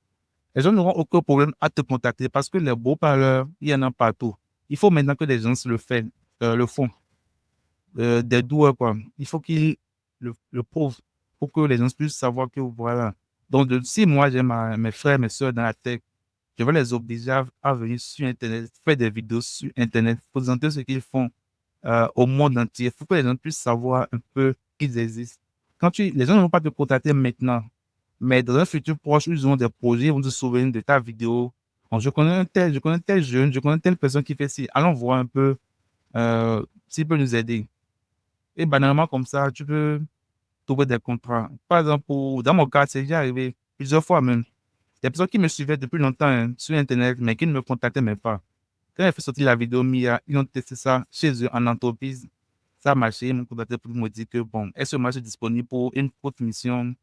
les gens n'auront aucun problème à te contacter parce que les beaux parleurs, il y en a partout. Il faut maintenant que les gens le font, des doueurs, quoi. Il faut qu'ils le prouvent pour que les gens puissent savoir que voilà. Donc, si moi j'ai mes frères, mes soeurs dans la tech, je vais les obliger à venir sur Internet, faire des vidéos sur Internet, présenter ce qu'ils font au monde entier. Il faut que les gens puissent savoir un peu qu'ils existent. Les gens ne vont pas te contacter maintenant, mais dans un futur proche, ils auront des projets, ils vont se souvenir de ta vidéo. Bon, je connais un tel jeune, je connais telle personne qui fait ci. Allons voir un peu s'il peut nous aider. Et banalement, comme ça, tu peux trouver des contrats. Par exemple, dans mon cas, c'est déjà arrivé plusieurs fois même. Des personnes qui me suivaient depuis longtemps hein, sur Internet, mais qui ne me contactaient même pas. Quand j'ai fait sortir la vidéo Mia, ils ont testé ça chez eux en entreprise. Ça a marché, ils m'ont contacté pour me dire que bon, est-ce que moi je suis disponible pour une courte mission?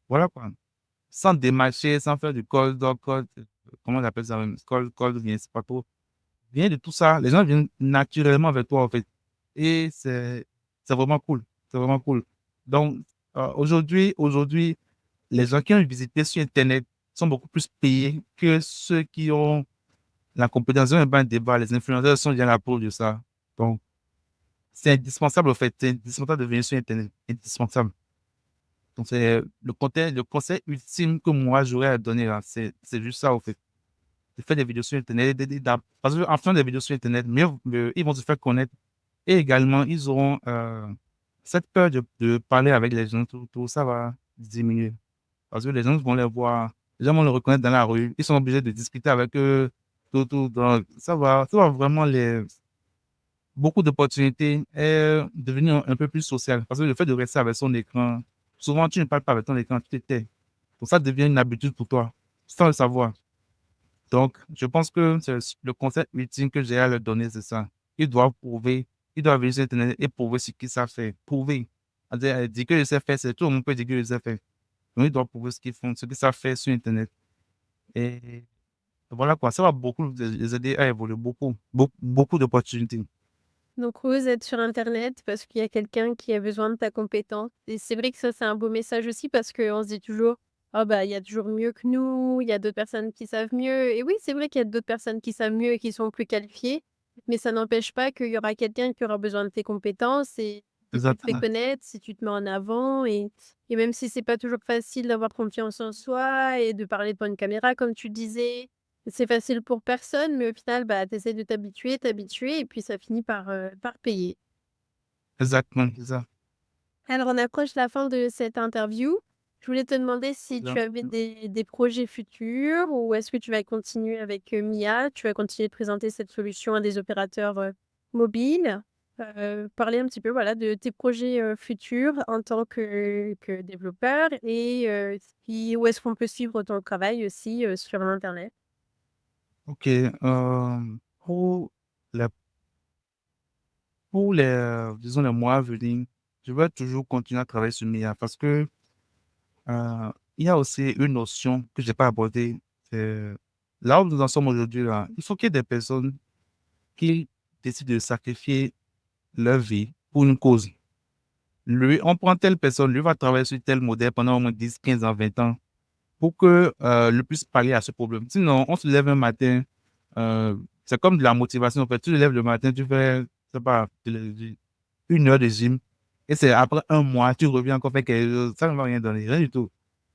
Voilà quoi. Sans démarcher, sans faire du comment on appelle ça même? Cold, bien, c'est pas trop. Rien de tout ça. Les gens viennent naturellement avec toi en fait. Et c'est vraiment cool. C'est vraiment cool. Donc, aujourd'hui, les gens qui ont visité sur Internet sont beaucoup plus payés que ceux qui ont la compétence. Il y a un débat. Les influenceurs sont déjà là pour de ça. Donc, c'est indispensable, en fait. C'est indispensable de venir sur Internet. Indispensable. Donc, c'est le conseil ultime que moi, j'aurais à donner, là. C'est juste ça, en fait. De faire des vidéos sur Internet. Parce qu'en faisant des vidéos sur Internet, ils vont se faire connaître Et également, ils auront cette peur de parler avec les gens, tout ça va diminuer. Parce que les gens vont les voir, les gens vont les reconnaître dans la rue, ils sont obligés de discuter avec eux, tout. Donc, ça va vraiment beaucoup d'opportunités et devenir un peu plus social. Parce que le fait de rester avec son écran, souvent tu ne parles pas avec ton écran, tu t'étais. Donc ça devient une habitude pour toi, sans le savoir. Donc, je pense que le concept ultime que j'ai à leur donner, c'est ça. Ils doivent prouver, ils doivent venir sur Internet et prouver ce qu'ils savent faire. Prouver. C'est-à-dire, dire que je sais faire, c'est tout le monde peut dire que je sais faire. Donc, ils doivent prouver ce qu'ils font, ce qu'ils savent faire sur Internet. Et voilà quoi, ça va beaucoup les aider à évoluer, beaucoup d'opportunités. Donc ose être sur internet parce qu'il y a quelqu'un qui a besoin de ta compétence et c'est vrai que ça, c'est un beau message aussi parce qu'on se dit toujours: «Ah bah, il y a toujours mieux que nous, il y a d'autres personnes qui savent mieux» et oui, c'est vrai qu'il y a d'autres personnes qui savent mieux et qui sont plus qualifiées, mais ça n'empêche pas qu'il y aura quelqu'un qui aura besoin de tes compétences et si tu te fais Exactement. connaître, si tu te mets en avant et même si c'est pas toujours facile d'avoir confiance en soi et de parler devant une caméra comme tu disais, c'est facile pour personne, mais au final, bah, tu essaies de t'habituer et puis ça finit par payer. Exactement, c'est ça. Alors on approche la fin de cette interview. Je voulais te demander si tu Donc, avais des projets futurs ou est-ce que tu vas continuer avec, Mia? Tu vas continuer de présenter cette solution à des opérateurs, mobiles? Parler un petit peu, voilà, de tes projets, futurs en tant que développeur et si où est-ce qu'on peut suivre ton travail aussi, sur internet? OK, pour les disons les mois à venir, je vais toujours continuer à travailler sur MIA parce que, il y a aussi une notion que j'ai pas abordée, c'est là où nous en sommes aujourd'hui là, il faut qu'il y ait des personnes qui décident de sacrifier leur vie pour une cause. Lui, on prend telle personne, lui va travailler sur tel modèle pendant au moins 10, 15 ans, 20 ans pour que, le puisse pallier à ce problème. Sinon, on se lève un matin, c'est comme de la motivation en fait. Tu te lèves le matin, tu fais, je sais pas, 1 heure de gym et c'est après un mois, tu reviens encore faire quelque chose, ça ne va rien donner, rien du tout.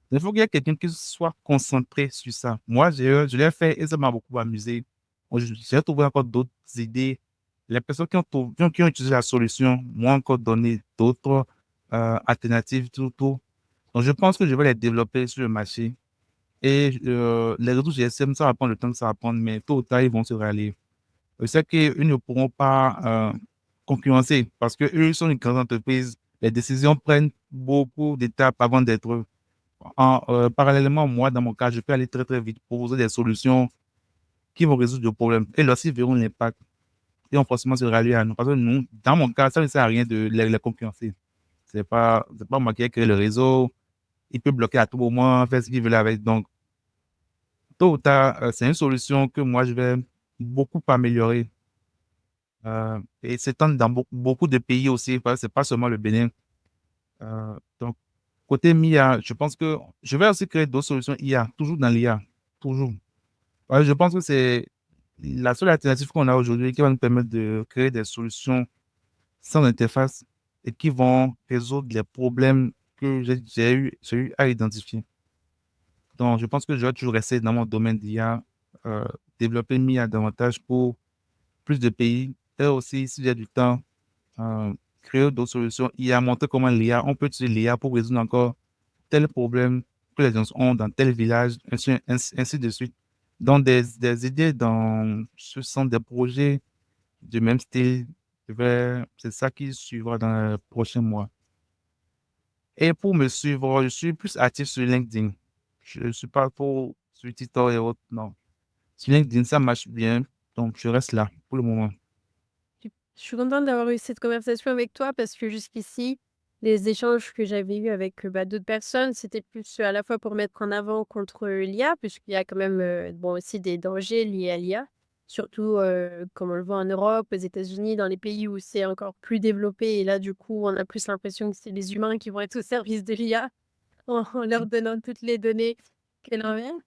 Il faut qu'il y ait quelqu'un qui soit concentré sur ça. Moi, je l'ai fait et ça m'a beaucoup amusé. Moi, j'ai trouvé encore d'autres idées. Les personnes qui ont utilisé la solution m'ont encore donné d'autres alternatives, tout. Donc, je pense que je vais les développer sur le marché. Et les réseaux GSM, ça va prendre le temps que ça va prendre, mais tôt ou tard, ils vont se rallier. Je sais qu'ils ne pourront pas concurrencer parce qu'eux sont une grande entreprise. Les décisions prennent beaucoup d'étapes avant d'être parallèlement, moi, dans mon cas, je peux aller très, très vite, proposer des solutions qui vont résoudre le problème. Et lorsqu'ils verront l'impact, ils vont forcément se rallier à nous. Parce que nous, dans mon cas, ça ne sert à rien de les concurrencer. C'est pas moi qui ai créé le réseau. Il peut bloquer à tout moment, faire ce qu'il veut avec. Donc, tôt ou tard, c'est une solution que moi, je vais beaucoup améliorer. Et s'étendre dans beaucoup de pays aussi, parce que c'est pas seulement le Bénin. Donc, côté MIA, je pense que je vais aussi créer d'autres solutions IA, toujours dans l'IA, toujours. Ouais, je pense que c'est la seule alternative qu'on a aujourd'hui qui va nous permettre de créer des solutions sans interface et qui vont résoudre les problèmes que j'ai eu à identifier. Donc, je pense que je vais toujours rester dans mon domaine d'IA, développer MIA davantage pour plus de pays et aussi, si j'ai du temps, euh, créer d'autres solutions IA, montrer comment l'IA, on peut utiliser l'IA pour résoudre encore tel problème que les gens ont dans tel village, ainsi de suite. Donc, des idées dans ce sont des projets du même style. C'est ça qui suivra dans les prochains mois. Et pour me suivre, je suis plus actif sur LinkedIn. Je ne suis pas trop sur TikTok et autres, non. Sur LinkedIn, ça marche bien. Donc, je reste là pour le moment. Je suis contente d'avoir eu cette conversation avec toi parce que jusqu'ici, les échanges que j'avais eus avec, bah, d'autres personnes, c'était plus, à la fois pour mettre en avant contre, l'IA, puisqu'il y a quand même, bon, aussi des dangers liés à l'IA. Surtout, comme on le voit en Europe, aux États-Unis, dans les pays où c'est encore plus développé et là, du coup, on a plus l'impression que c'est les humains qui vont être au service de l'IA en leur donnant toutes les données que l'inverse.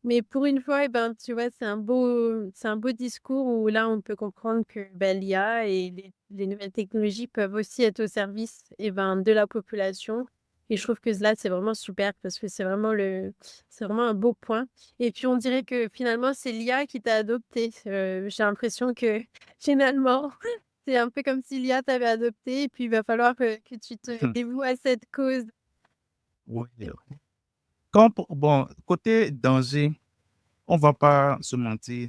Mais pour une fois et ben, tu vois, c'est un beau discours où là, on peut comprendre que, bah, l'IA et les nouvelles technologies peuvent aussi être au service et ben, de la population et je trouve que là, c'est vraiment super parce que c'est vraiment un beau point et puis on dirait que finalement, c'est l'IA qui t'a adopté. J'ai l'impression que finalement, C'est un peu comme si l'IA t'avait adopté et puis il va falloir que tu te dévoues à cette cause. Oui. Bon, côté danger, on va pas se mentir,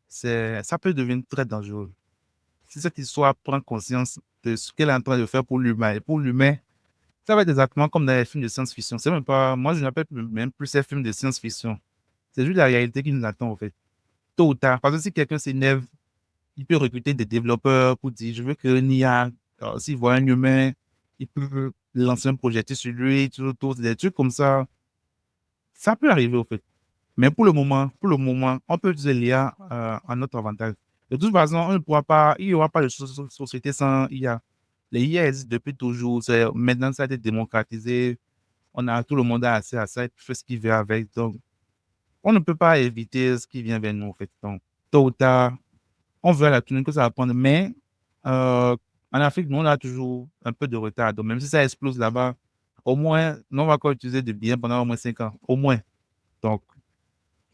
ça peut devenir très dangereux. Si cette histoire prend conscience de ce qu'elle est en train de faire pour l'humain, et pour l'humain, ça va être exactement comme dans les films de science-fiction. C'est même pas, moi, je n'appelle même plus ces films de science-fiction. C'est juste la réalité qui nous attend, en fait. Tôt ou tard. Parce que si quelqu'un s'énerve, il peut recruter des développeurs pour dire, je veux que l'IA, s'il voit un humain, il peut lancer un projectile sur lui, tout, des trucs comme ça. Ça peut arriver, au fait. Mais pour le moment, on peut utiliser l'IA à notre avantage. De toute façon, on ne pourra pas, il n'y aura pas de société sans IA. Les IA existent depuis toujours. Maintenant, ça a été démocratisé. Tout le monde a accès à ça, il fait ce qu'il veut avec. Donc, on ne peut pas éviter ce qui vient vers nous, en fait. Donc, tôt ou tard, on verra la tournée que ça va prendre. Mais en Afrique, nous, on a toujours un peu de retard. Donc, même si ça explose là-bas, au moins, nous, on va encore utiliser du bien pendant au moins 5 ans. Au moins. Donc,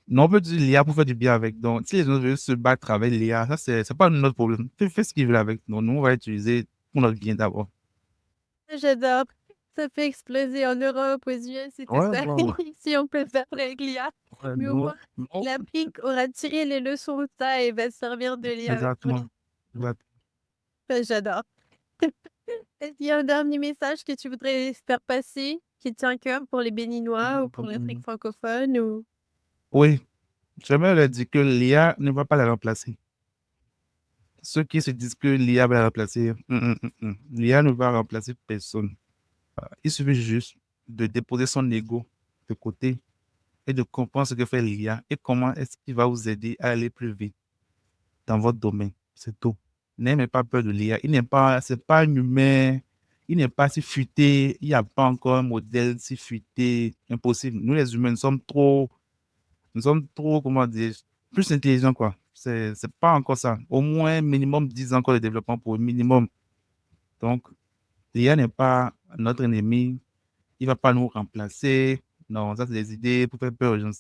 non, on peut utiliser l'IA pour faire du bien avec. Donc, si les gens veulent se battre avec l'IA, ça, c'est pas notre problème. Fais ce qu'ils veulent avec. Donc, nous, on va utiliser pour notre bien d'abord. J'adore. Ça fait exploser en Europe, aux US et tout Ouais, ça. bon, Si on peut faire avec l'IA. ouais, Mais au nous, moins, nous, l'Afrique aura tiré les leçons de ça et va se servir de l'IA. exactement. J'adore. Est-ce qu'il y a un dernier message que tu voudrais faire passer, qui tient à cœur pour les Béninois ou pour l'Afrique francophone ou... Oui, j'aimerais leur dire que l'IA ne va pas la remplacer. Ceux qui se disent que l'IA va la remplacer, l'IA ne va remplacer personne. Il suffit juste de déposer son ego de côté et de comprendre ce que fait l'IA et comment est-ce qu'il va vous aider à aller plus vite dans votre domaine. C'est tout. N'ayez pas peur de l'IA. C'est pas un humain. Il n'est pas si futé. Il n'y a pas encore un modèle si futé. Impossible. Nous, les humains, nous sommes trop, comment dire, plus intelligents, quoi. C'est pas encore ça. Au moins, minimum 10 ans encore de développement pour le minimum. Donc, l'IA n'est pas notre ennemi. Il va pas nous remplacer. Non, ça, c'est des idées pour faire peur aux gens. Donc,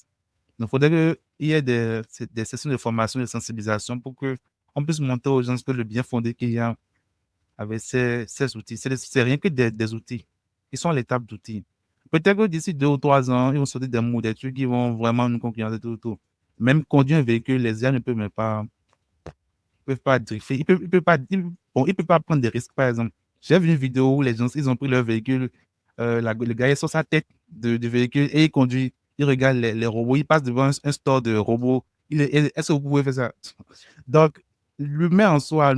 il faudrait qu'il y ait des sessions de formation, de sensibilisation pour que on puisse montrer aux gens que le bien fondé qu'il y a avec ces outils. C'est rien que des outils. Ils sont à l'étape d'outils. Peut-être que d'ici 2 ou 3 ans, ils vont sortir des mots, des trucs qui vont vraiment nous concurrencer tout. Même conduire un véhicule, les IA ne peuvent même pas, peuvent pas drifter. Ils peuvent pas prendre des risques, par exemple. J'ai vu une vidéo où les gens, ils ont pris leur véhicule, le gars est sur sa tête du véhicule et il conduit, il regarde les robots, il passe devant un store de robots. Est-ce que vous pouvez faire ça? Donc, l'humain en soi,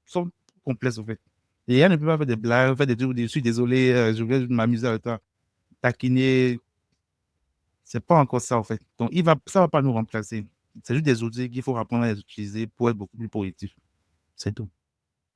sommes complexes, en fait. Et elle ne peut pas faire des blagues, faire des trucs, je suis désolé, je voulais m'amuser avec toi, taquiner. C'est pas encore ça, en fait. Donc, ça va pas nous remplacer. C'est juste des outils qu'il faut apprendre à les utiliser pour être beaucoup plus positif. C'est tout.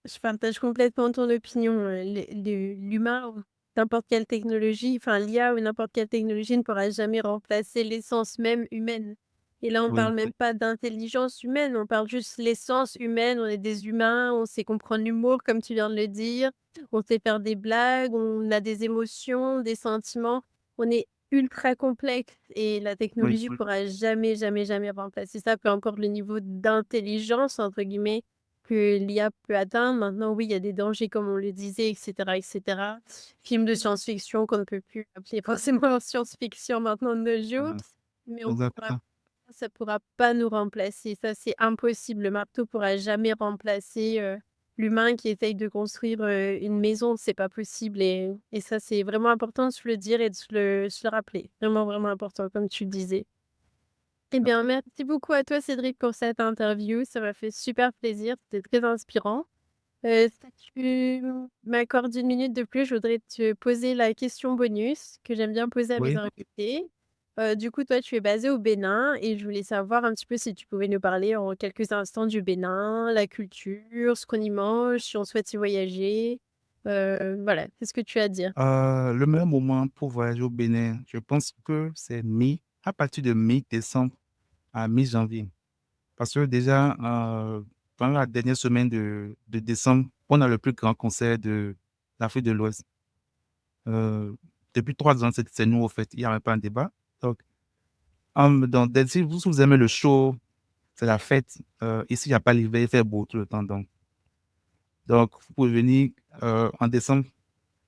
Je partage complètement ton opinion. L'humain ou n'importe quelle technologie, enfin l'IA ou n'importe quelle technologie ne pourra jamais remplacer l'essence même humaine. Et là, on Oui, parle même pas d'intelligence humaine, on parle juste l'essence humaine. On est des humains, on sait comprendre l'humour, comme tu viens de le dire, on sait faire des blagues, on a des émotions, des sentiments. On est ultra complexe et la oui, technologie pourra jamais, jamais, jamais remplacer ça, peu importe le niveau d'intelligence, entre guillemets, que l'IA peut atteindre. Maintenant, oui, il y a des dangers, comme on le disait, et cetera, et cetera. Films de science-fiction qu'on ne peut plus appeler forcément science-fiction maintenant de nos jours, mais exactement. ça pourra pas nous remplacer. Ça, c'est impossible. Le marteau pourra jamais remplacer l'humain qui essaye de construire une maison. C'est pas possible. Et ça, c'est vraiment important de se le dire et de se le rappeler. Vraiment, vraiment important, comme tu le disais. Eh bien, merci beaucoup à toi, Cédric, pour cette interview. Ça m'a fait super plaisir. C'était très inspirant. Si tu m'accordes 1 minute de plus, je voudrais te poser la question bonus que j'aime bien poser à mes Oui. invités. Du coup, toi, tu es basé au Bénin et je voulais savoir un petit peu si tu pouvais nous parler en quelques instants du Bénin, la culture, ce qu'on y mange, si on souhaite y voyager. Voilà, qu'est-ce que tu as à dire? Le meilleur moment pour voyager au Bénin, je pense que c'est à partir de mi-décembre à mi-janvier. Parce que déjà, pendant la dernière semaine de décembre, on a le plus grand concert de l'Afrique de l'Ouest. Euh, Depuis 3 ans, c'est nous, au fait. Il n'y a même pas un débat. Donc, si vous aimez le show, c'est la fête. Ici, il n'y a pas l'hiver, il fait beau tout le temps. Donc, Donc, vous pouvez venir en décembre,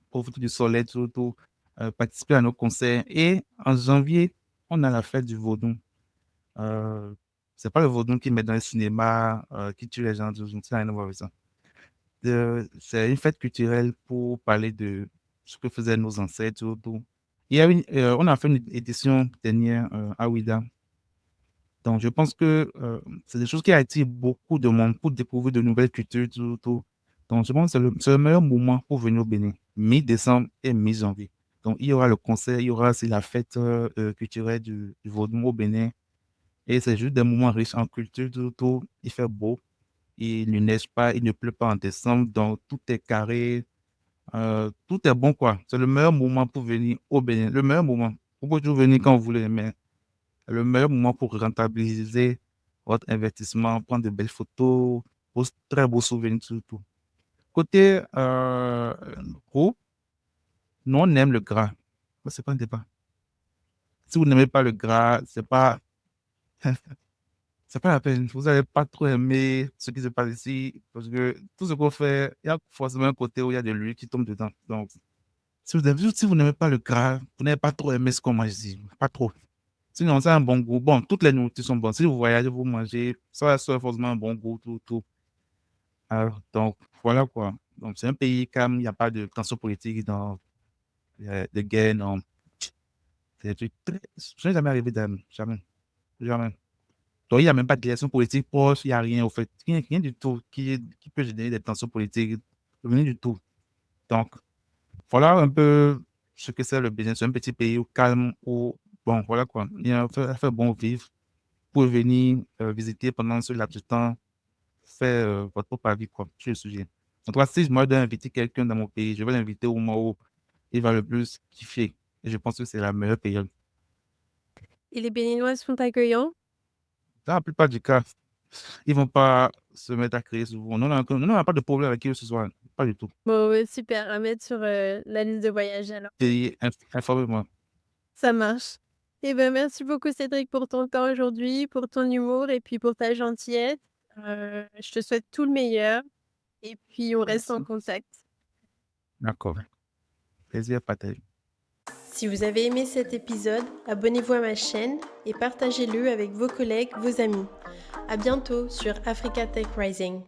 profiter du soleil, surtout, participer à nos concerts. Et en janvier, on a la fête du Vaudou. Euh, c'est pas le Vaudou qui met dans le cinéma, qui tue les gens, ça n'a rien à voir avec ça. C'est une fête culturelle pour parler de ce que faisaient nos ancêtres, surtout. On a fait une édition dernière à Ouida. Donc, je pense que c'est des choses qui attirent beaucoup de monde pour découvrir de nouvelles cultures, tout. Donc, je pense que c'est le meilleur moment pour venir au Bénin, mi-décembre et mi-janvier. Donc, il y aura le concert, il y aura aussi la fête culturelle du Vaudou au Bénin. Et c'est juste des moments riches en culture, tout. Il fait beau, il ne neige pas, il ne pleut pas en décembre, donc tout est carré, tout est bon, quoi. C'est le meilleur moment pour venir au Bénin. Le meilleur moment. Vous pouvez toujours venir quand vous voulez, mais le meilleur moment pour rentabiliser votre investissement, prendre de belles photos, très beaux souvenirs surtout. Côté groupe, nous on aime le gras. Mais c'est pas un débat. Si vous n'aimez pas le gras, c'est pas la peine. Vous n'allez pas trop aimer ce qui se passe ici parce que tout ce qu'on fait, il y a forcément un côté où il y a de l'huile qui tombe dedans. Donc, si vous n'aimez pas le gras, vous n'avez pas trop aimé ce qu'on mange ici. Pas trop. Sinon, c'est un bon goût. Bon, toutes les nourritures sont bonnes. Si vous voyagez, vous mangez, ça a forcément un bon goût, tout. Donc, voilà quoi. Donc, c'est un pays calme, il n'y a pas de tension politique, de guerre, non. C'est des trucs très. Je n'ai jamais arrivé d'âme. Jamais. Jamais. Donc, il n'y a même pas de direction politique proche, il n'y a rien, au fait. Rien du tout qui peut générer des tensions politiques. Rien du tout. Donc, voilà un peu ce que c'est le Bénin. C'est un petit pays où calme, où, bon, voilà quoi. Il fait bon vivre pour venir visiter pendant ce laps de temps, faire votre propre avis quoi, sur le sujet. En tout cas, si moi je dois inviter quelqu'un dans mon pays, je vais l'inviter au moment où il va le plus kiffer. Et je pense que c'est la meilleure période. Et les Béninois sont accueillants? Dans la plupart du cas, ils vont pas se mettre à crier sur vous. On n'a pas de problème avec eux ce soir. Pas du tout. Bon, ouais, super, à mettre sur, la liste de voyage alors. Et informez-moi. Ça marche. Eh ben, merci beaucoup Cédric pour ton temps aujourd'hui, pour ton humour et puis pour ta gentillesse. Je te souhaite tout le meilleur et puis on reste en Merci. contact. D'accord. Plaisir partagé. Si vous avez aimé cet épisode, abonnez-vous à ma chaîne et partagez-le avec vos collègues, vos amis. À bientôt sur Africa Tech Rising.